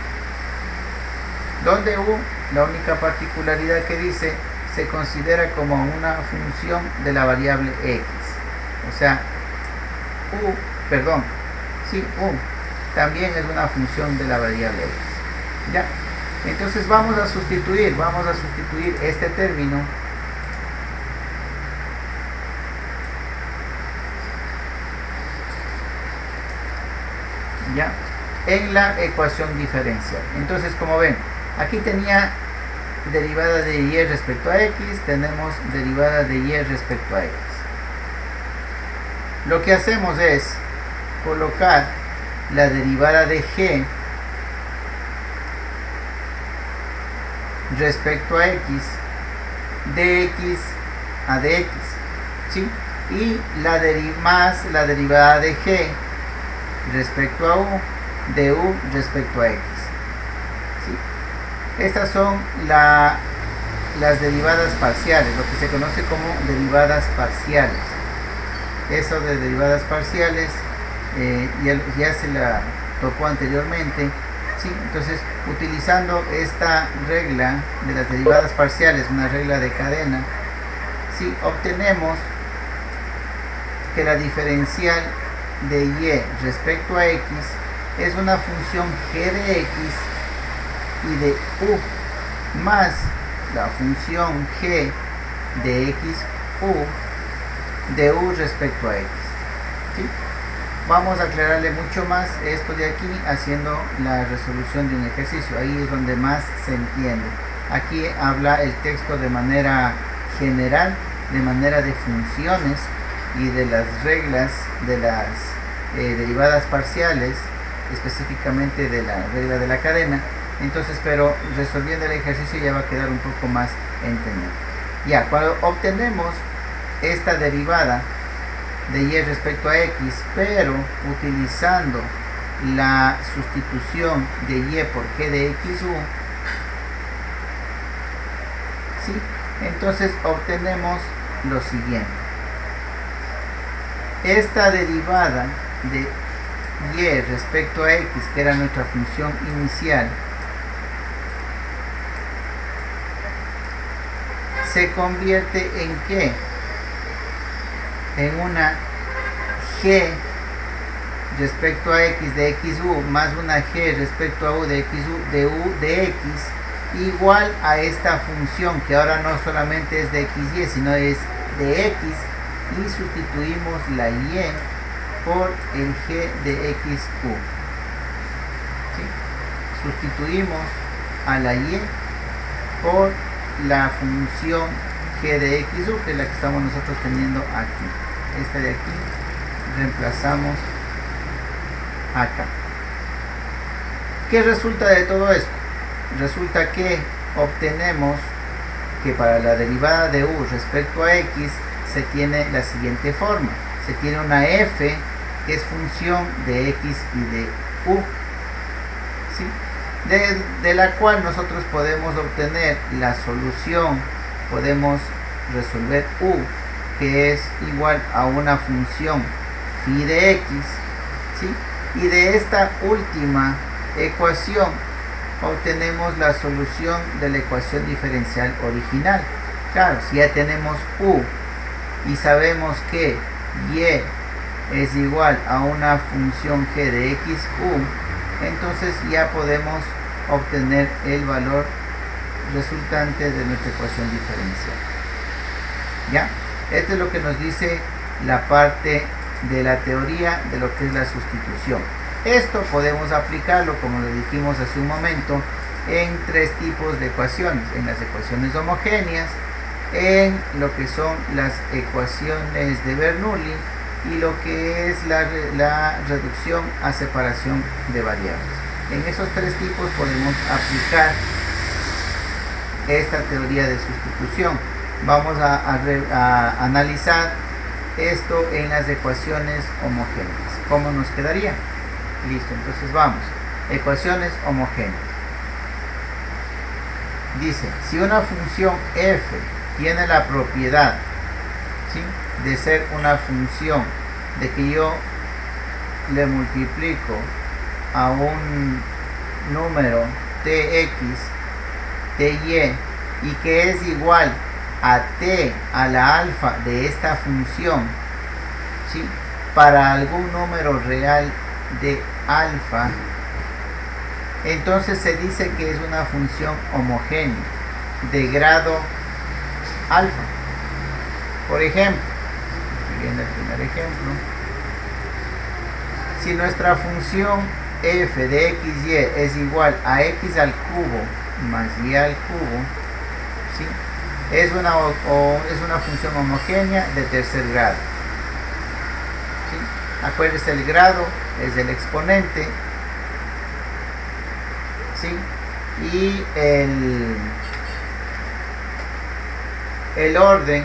Donde u, la única particularidad que dice, se considera como una función de la variable x. O sea, u también es una función de la variable x. ¿Ya? Entonces vamos a sustituir este término ¿ya? En la ecuación diferencial. Entonces, como ven, aquí tenía derivada de y respecto a x, tenemos derivada de y respecto a x. Lo que hacemos es colocar la derivada de g respecto a x, de x a dx, ¿sí? Y la derivada de g respecto a u, de u respecto a x. ¿Sí? Estas son las derivadas parciales, lo que se conoce como derivadas parciales. Eso de derivadas parciales ya se la tocó anteriormente. ¿Sí? Entonces, utilizando esta regla de las derivadas parciales, una regla de cadena, ¿sí? Obtenemos que la diferencial de y respecto a x es una función g de x y de u más la función g de x u de u respecto a x. ¿Sí? Vamos a aclararle mucho más esto de aquí haciendo la resolución de un ejercicio. Ahí es donde más se entiende. Aquí habla el texto de manera general, de manera de funciones y de las reglas de las derivadas parciales, específicamente de la regla de la cadena. Entonces, pero resolviendo el ejercicio ya va a quedar un poco más entendido. Ya, cuando obtenemos esta derivada de y respecto a x, pero utilizando la sustitución de y por g de xu, ¿sí? Entonces obtenemos lo siguiente. Esta derivada de y respecto a x, que era nuestra función inicial, se convierte en ¿qué? En una g respecto a x de xu más una g respecto a u de xu de u de x igual a esta función que ahora no solamente es de xy sino es de x, y sustituimos la y por el g de xu. ¿Sí? Sustituimos a la y por la función g de xu, que es la que estamos nosotros teniendo aquí. Esta de aquí reemplazamos acá. ¿Qué resulta de todo esto? Resulta que obtenemos que para la derivada de u respecto a x se tiene la siguiente forma. Se tiene una f que es función de x y de u, ¿sí? de la cual nosotros podemos obtener la solución, podemos resolver u, que es igual a una función phi de x, ¿sí? Y de esta última ecuación obtenemos la solución de la ecuación diferencial original. Claro, si ya tenemos u y sabemos que y es igual a una función g de xu, entonces ya podemos obtener el valor resultante de nuestra ecuación diferencial. ¿Ya? Esto es lo que nos dice la parte de la teoría de lo que es la sustitución. Esto podemos aplicarlo, como lo dijimos hace un momento, en tres tipos de ecuaciones: en las ecuaciones homogéneas, en lo que son las ecuaciones de Bernoulli y lo que es la reducción a separación de variables. En esos tres tipos podemos aplicar esta teoría de sustitución. Vamos a analizar esto en las ecuaciones homogéneas. ¿Cómo nos quedaría? Listo, entonces vamos. Ecuaciones homogéneas. Dice, si una función f tiene la propiedad, ¿sí?, de ser una función de que yo le multiplico a un número tx, ty, y que es igual a t a la alfa de esta función, ¿sí?, para algún número real de alfa, entonces se dice que es una función homogénea de grado alfa. Por ejemplo, siguiendo el primer ejemplo, si nuestra función f de xy es igual a x al cubo más y al cubo, ¿sí?, es una función homogénea de tercer grado. ¿Sí? Acuérdense, el grado es el exponente, ¿sí?, y el orden,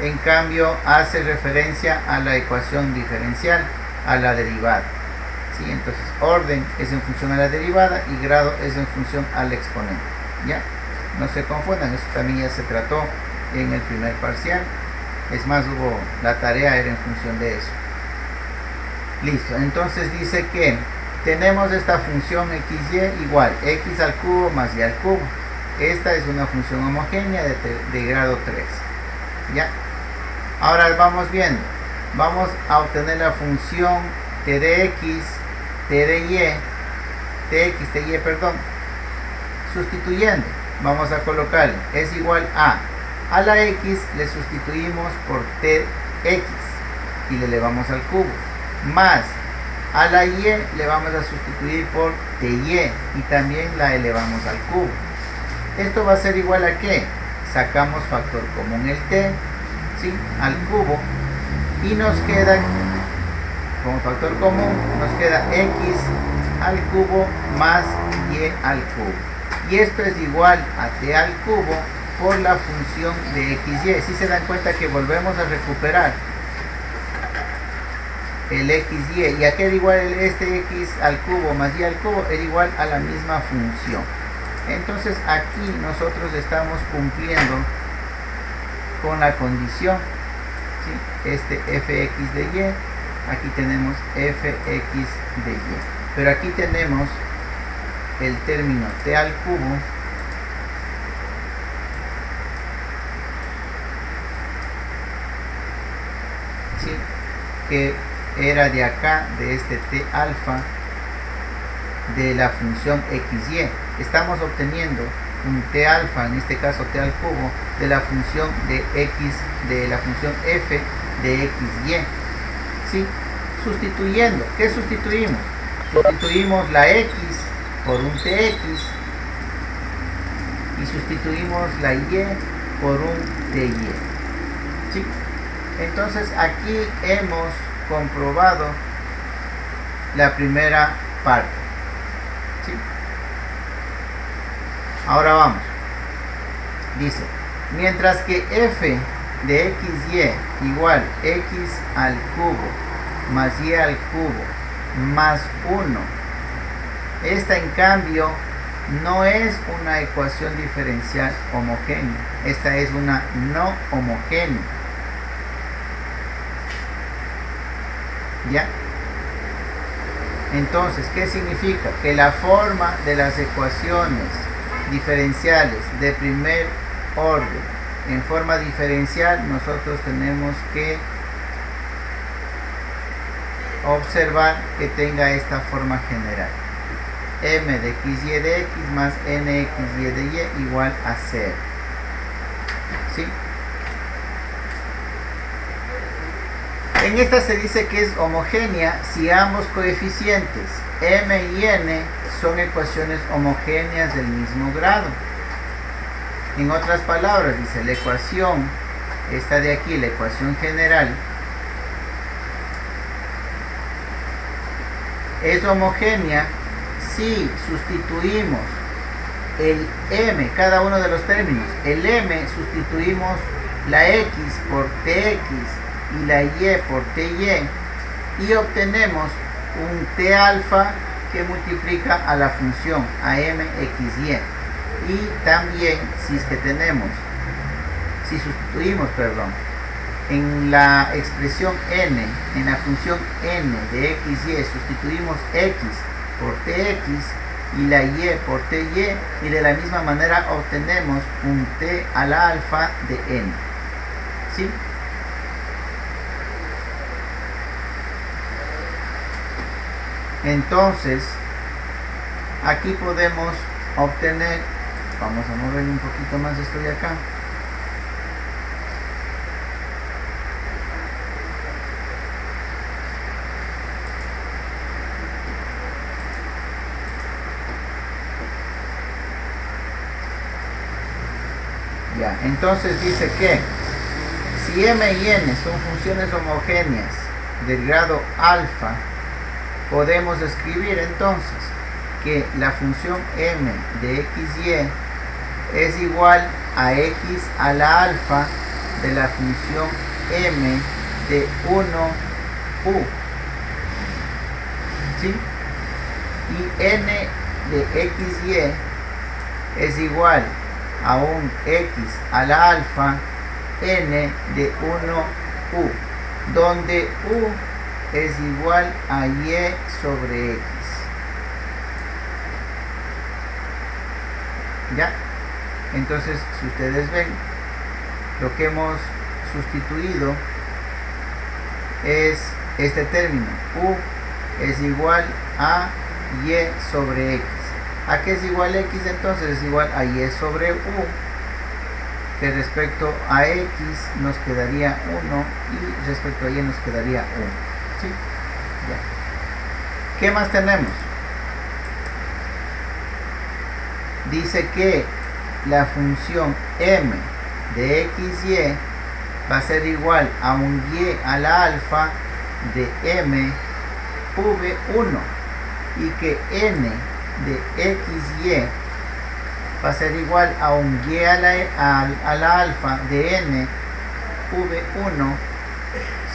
en cambio, hace referencia a la ecuación diferencial, a la derivada. ¿Sí? Entonces, orden es en función a la derivada y grado es en función al exponente. ¿Ya? No se confundan, eso también ya se trató en el primer parcial. Es más, la tarea era en función de eso. Listo, entonces dice que tenemos esta función xy igual x al cubo más y al cubo. Esta es una función homogénea de grado 3. ¿Ya? Ahora vamos viendo. Vamos a obtener la función t de x, t de y, tx, ty, perdón. Sustituyendo, vamos a colocarle, es igual a la x le sustituimos por tx y le elevamos al cubo, más a la y le vamos a sustituir por ty y también la elevamos al cubo. Esto va a ser igual a ¿qué? Sacamos factor común el t, ¿sí?, al cubo, y nos queda, como factor común, nos queda x al cubo más y al cubo. Y esto es igual a t al cubo por la función de xy. Si se dan cuenta que volvemos a recuperar el xy. ¿Y a qué era igual este x al cubo más y al cubo? Era igual a la misma función. Entonces aquí nosotros estamos cumpliendo con la condición, ¿sí?, este fx de y aquí tenemos fx de y. Pero aquí tenemos el término t al cubo ¿sí? Que era de acá, de este t alfa de la función xy. Estamos obteniendo un t alfa, en este caso t al cubo, de la función de x, de la función f de xy. ¿Sí? Sustituyendo, ¿qué sustituimos? Sustituimos la x por un tx y sustituimos la y por un ty. ¿Sí? Entonces aquí hemos comprobado la primera parte. ¿Sí? Ahora vamos. Dice, mientras que f de xy igual x al cubo más y al cubo más 1, esta en cambio no es una ecuación diferencial homogénea, esta es una no homogénea. ¿Ya? Entonces, ¿qué significa? Que la forma de las ecuaciones diferenciales de primer orden en forma diferencial, nosotros tenemos que observar que tenga esta forma general: m de xy de x más nxy de y igual a 0. ¿Sí? En esta se dice que es homogénea si ambos coeficientes m y n son ecuaciones homogéneas del mismo grado. En otras palabras, dice, la ecuación, esta de aquí, la ecuación general, es homogénea si sustituimos el m, cada uno de los términos. El m sustituimos la x por tx y la y por ty y obtenemos un t alfa que multiplica a la función a m xy. Y también si es que tenemos, si sustituimos, en la expresión n, en la función n de xy, sustituimos x por tx y la y por ty, y de la misma manera obtenemos un t a la alfa de n. ¿Sí? Entonces, aquí podemos obtener, vamos a mover un poquito más esto de acá. Ya, entonces dice que si m y n son funciones homogéneas del grado alfa, podemos escribir entonces que la función m de xy es igual a x a la alfa de la función m de 1u. ¿Sí? Y n de xy es igual a un x a la alfa n de 1u, donde u es igual a y sobre x. ¿Ya? Entonces, si ustedes ven, lo que hemos sustituido es este término: u es igual a y sobre x. ¿A qué es igual x? Entonces es igual a y sobre u, que respecto a x nos quedaría 1 y respecto a y nos quedaría 1. ¿Sí? Ya. ¿Qué más tenemos? Dice que la función m de xy va a ser igual a un y a la alfa de m v1 y que n de xy va a ser igual a un y a la alfa de n v1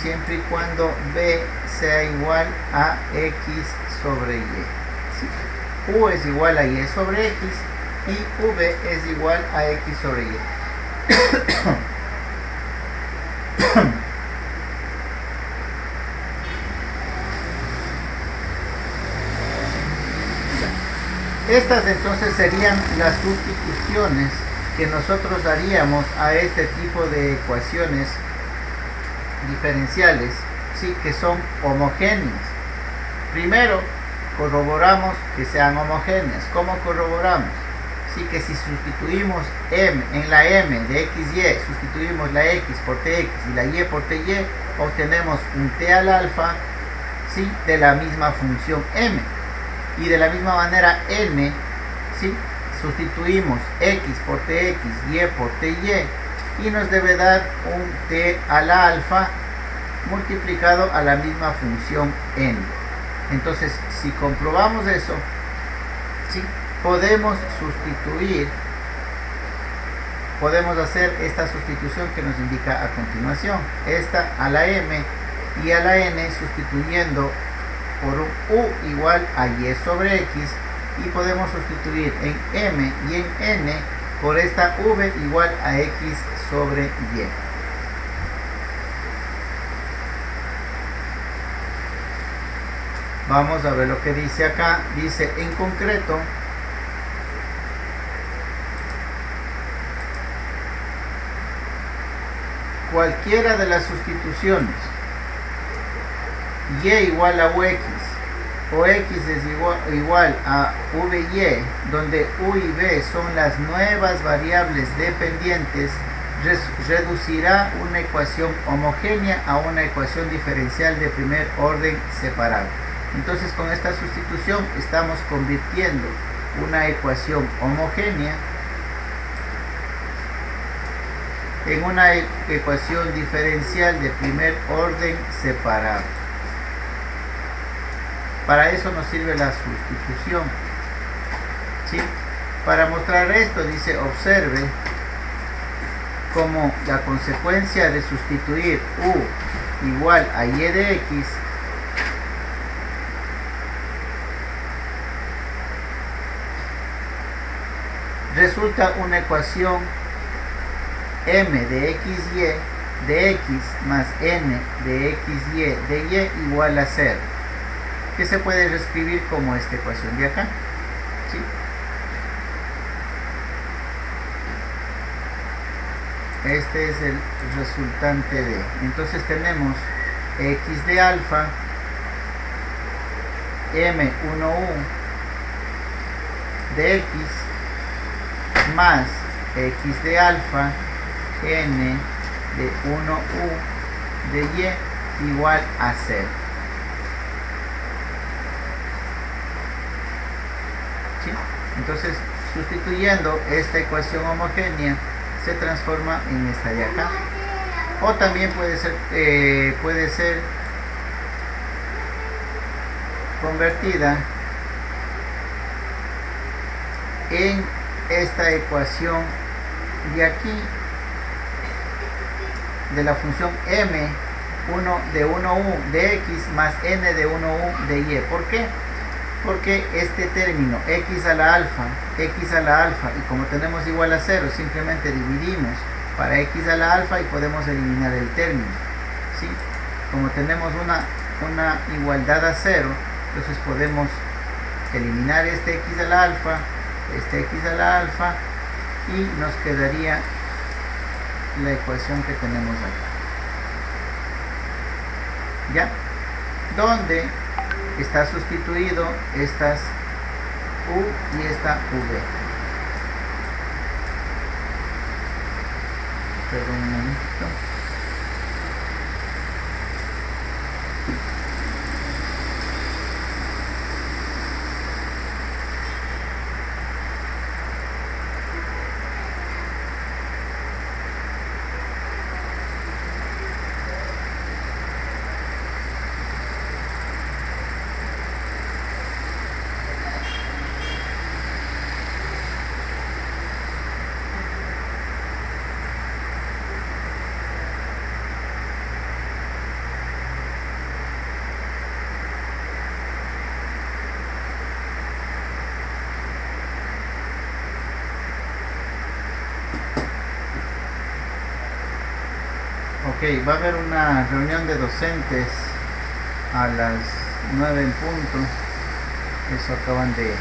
siempre y cuando b sea igual a x sobre y. ¿Sí? U es igual a y sobre x y v es igual a x sobre y. Estas entonces serían las sustituciones que nosotros haríamos a este tipo de ecuaciones diferenciales, ¿sí? Que son homogéneas. Primero, corroboramos que sean homogéneas. ¿Cómo corroboramos? Sí, que si sustituimos m en la m de xy, sustituimos la x por tx y la y por ty, obtenemos un t al alfa, ¿sí? De la misma función m. Y de la misma manera n, ¿sí? Sustituimos x por tx, y por ty, y nos debe dar un t a la alfa multiplicado a la misma función n. Entonces, si comprobamos eso, ¿sí? Podemos sustituir, podemos hacer esta sustitución que nos indica a continuación. Esta a la m y a la n, sustituyendo por un u igual a y sobre x, y podemos sustituir en m y en n por esta v igual a x sobre y. Vamos a ver lo que dice acá. Dice, en concreto, cualquiera de las sustituciones y igual a ux o x es igual a vy, donde u y b son las nuevas variables dependientes, reducirá una ecuación homogénea a una ecuación diferencial de primer orden separado. Entonces, con esta sustitución estamos convirtiendo una ecuación homogénea en una ecuación diferencial de primer orden separado. Para eso nos sirve la sustitución, ¿sí? Para mostrar esto, dice, observe como la consecuencia de sustituir u igual a y de x resulta una ecuación m de xy de x más n de xy de y igual a 0, que se puede reescribir como esta ecuación de acá, ¿sí? Este es el resultante de. Entonces tenemos x de alfa m1u de x más x de alfa n de 1u de y igual a 0. ¿Sí? Entonces, sustituyendo esta ecuación homogénea, se transforma en esta de acá. O también puede ser convertida en esta ecuación de aquí, de la función m 1 de 1u de x más n de 1u de y. ¿Por qué? Porque este término x a la alfa, y como tenemos igual a 0, simplemente dividimos para x a la alfa y podemos eliminar el término, ¿sí? Como tenemos una igualdad a 0, entonces podemos eliminar este x a la alfa, y nos quedaría la ecuación que tenemos acá, ¿ya? Donde está sustituido estas u y esta v. Perdón un momentito. Ok, va a haber una reunión de docentes a las 9 en punto. Eso acaban de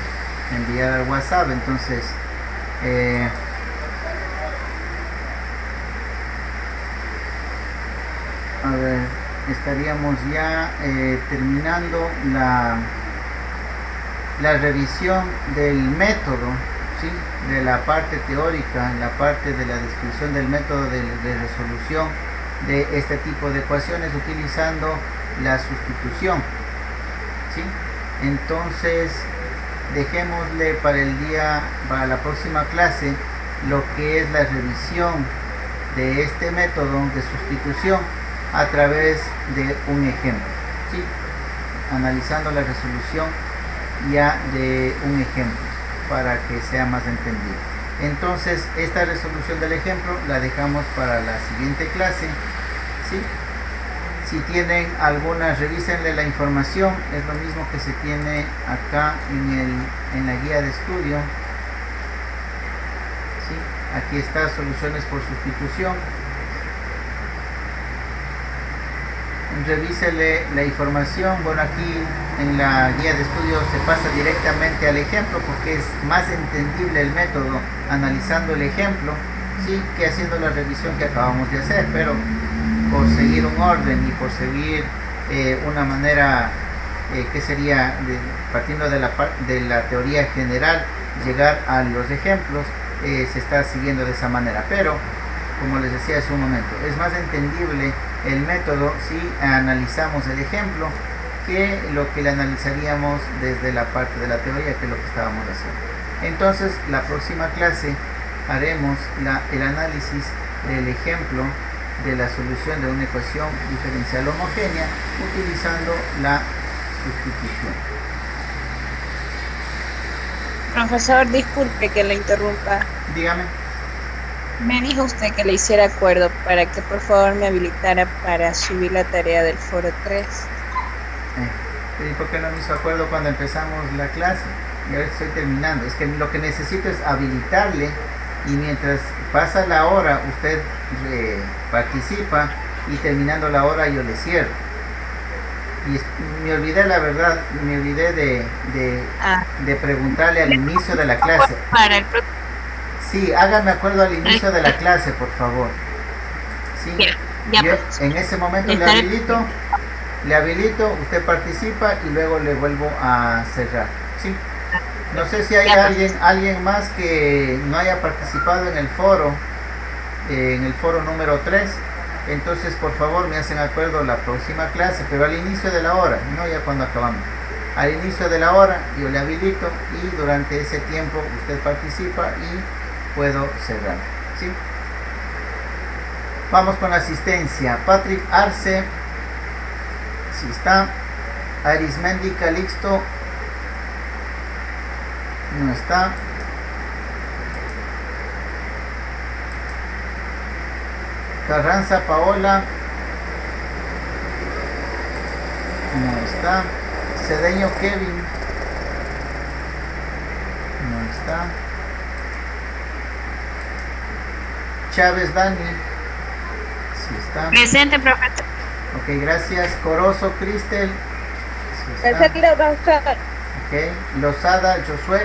enviar al WhatsApp. Entonces a ver, estaríamos ya terminando la revisión del método, ¿sí? De la parte teórica, la parte de la descripción del método de resolución de este tipo de ecuaciones utilizando la sustitución, ¿sí? Entonces dejémosle para la próxima clase lo que es la revisión de este método de sustitución a través de un ejemplo, ¿sí? Analizando la resolución ya de un ejemplo para que sea más entendido. Entonces esta resolución del ejemplo la dejamos para la siguiente clase, ¿sí? Si tienen alguna, revísenle la información, es lo mismo que se tiene acá en la guía de estudio, ¿sí? Aquí está soluciones por sustitución. Revísele la información. Bueno, aquí en la guía de estudio se pasa directamente al ejemplo porque es más entendible el método analizando el ejemplo, ¿sí? Que haciendo la revisión que acabamos de hacer, pero por seguir un orden y por seguir una manera que sería partiendo de la teoría general, llegar a los ejemplos, se está siguiendo de esa manera. Pero como les decía hace un momento, es más entendible el método si analizamos el ejemplo que lo que le analizaríamos desde la parte de la teoría, que es lo que estábamos haciendo. Entonces la próxima clase haremos el análisis del ejemplo de la solución de una ecuación diferencial homogénea utilizando la sustitución. Profesor, disculpe que le interrumpa. Dígame. Me dijo usted que le hiciera acuerdo para que por favor me habilitara para subir la tarea del foro 3. ¿Y por qué no me hizo acuerdo cuando empezamos la clase? Y ahora estoy terminando. Es que lo que necesito es habilitarle y mientras pasa la hora usted participa y terminando la hora yo le cierro. Y me olvidé, la verdad, de preguntarle al inicio de la clase. Para el Sí, hágame acuerdo al inicio de la clase, por favor. Sí, ya yo pues. en ese momento le habilito, usted participa y luego le vuelvo a cerrar. ¿Sí? No sé si hay alguien más que no haya participado en el foro número 3. Entonces, por favor, me hacen acuerdo la próxima clase, pero al inicio de la hora, no ya cuando acabamos. Al inicio de la hora yo le habilito y durante ese tiempo usted participa y puedo cerrar, ¿sí? Vamos con la asistencia. Patrick Arce, si está. Arismendi Calixto, no está. Carranza Paola, no está. Cedeño Kevin, no está. Chávez Dani, sí está. Presente, profesor. Ok, gracias. Corozo Cristel, sí está. Presente, profesor. Ok, Lozada Josué,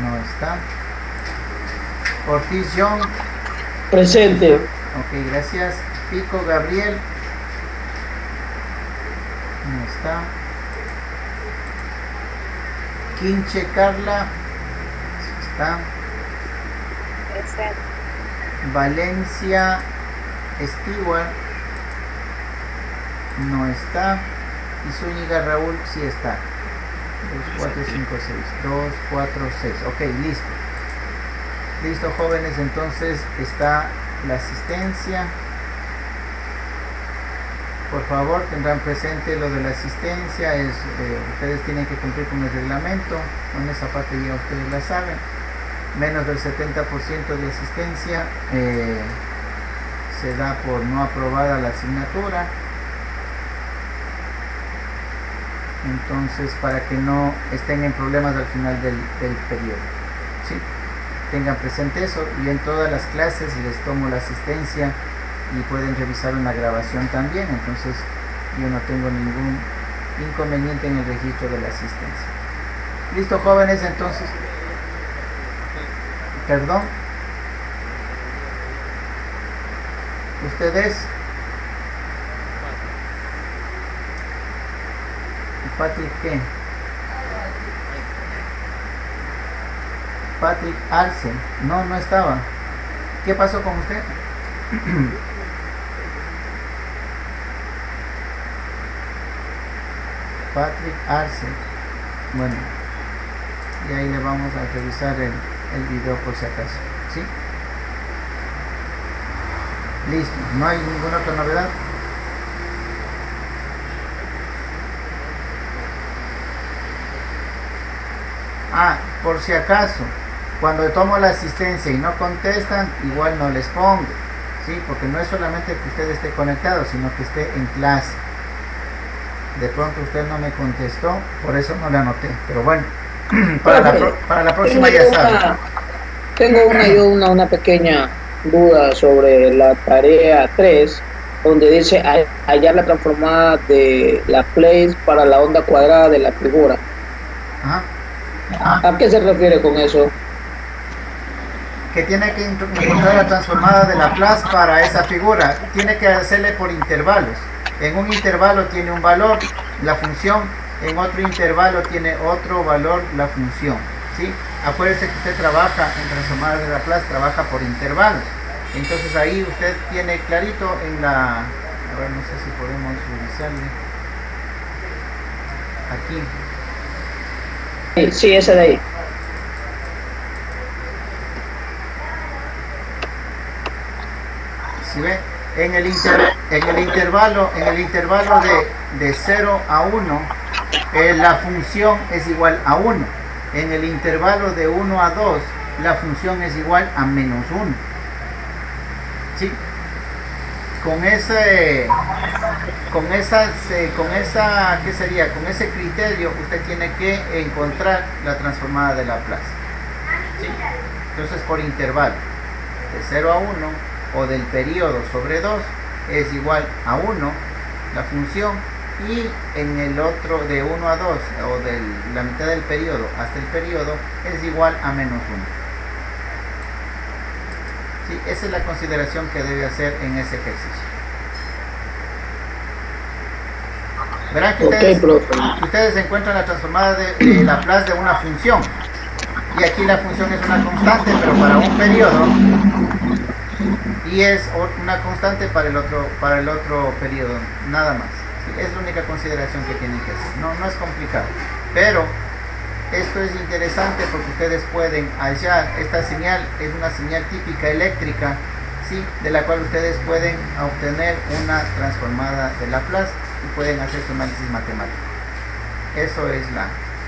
no está. Ortiz John, Presente. ok, gracias. Pico Gabriel, no está. Quinche Carla, sí está. Presente. Valencia Stewart, no está. Y Zúñiga Raúl sí está. 2, 4, 5, 6. 2, 4, 6. Ok, listo. Listo, jóvenes, entonces está la asistencia. Por favor, tendrán presente lo de la asistencia. Ustedes tienen que cumplir con el reglamento. Con esa parte ya ustedes la saben. Menos del 70% de asistencia se da por no aprobada la asignatura. Entonces, para que no estén en problemas al final del periodo, ¿sí? Tengan presente eso, y en todas las clases les tomo la asistencia y pueden revisar una grabación también. Entonces yo no tengo ningún inconveniente en el registro de la asistencia. Listo, jóvenes, entonces. Perdón. ¿Ustedes? Patrick, ¿qué? Patrick Arce. No, no estaba. ¿Qué pasó con usted? Patrick Arce. Bueno, y ahí le vamos a revisar el video por si acaso. ¿Sí? Listo. ¿No hay ninguna otra novedad? Ah, por si acaso, cuando tomo la asistencia y no contestan, igual no les pongo, ¿sí? Porque no es solamente que usted esté conectado, sino que esté en clase. De pronto usted no me contestó, por eso no le anoté. Pero bueno, para la próxima ya sabe. Tengo una pequeña duda sobre la tarea 3, donde dice hallar la transformada de la place para la onda cuadrada de la figura. Ajá. ¿A qué se refiere con eso? Que tiene que encontrar la transformada de Laplace para esa figura. Tiene que hacerle por intervalos. En un intervalo tiene un valor, la función. En otro intervalo tiene otro valor, la función. ¿Sí? Acuérdese que usted trabaja en transformadas de Laplace, trabaja por intervalos. Entonces ahí usted tiene clarito en la... A ver, no sé si podemos revisarle. Aquí. Sí, ese de ahí. ¿Sí ve? En el intervalo de 0 a 1, la función es igual a 1. En el intervalo de 1 a 2, la función es igual a menos 1. ¿Sí? Con ese ¿qué sería? Con ese criterio usted tiene que encontrar la transformada de Laplace. ¿Sí? Entonces por intervalo de 0 a 1 o del periodo sobre 2 es igual a 1 la función, y en el otro de 1 a 2 o de la mitad del periodo hasta el periodo es igual a menos 1. ¿Sí? Esa es la consideración que debe hacer en ese ejercicio. Verán que ustedes encuentran la transformada de Laplace de una función, y aquí la función es una constante pero para un periodo, y es una constante para el otro periodo, nada más. ¿Sí? Es la única consideración que tienen que hacer. No es complicado, pero esto es interesante porque ustedes pueden hallar, esta señal es una señal típica eléctrica, ¿sí? De la cual ustedes pueden obtener una transformada de Laplace y pueden hacer su análisis matemático. Eso es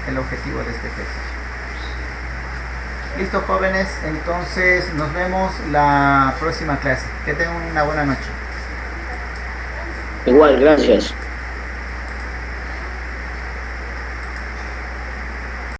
el objetivo de este ejercicio. Listo, jóvenes, entonces nos vemos la próxima clase. Que tengan una buena noche. Igual, gracias.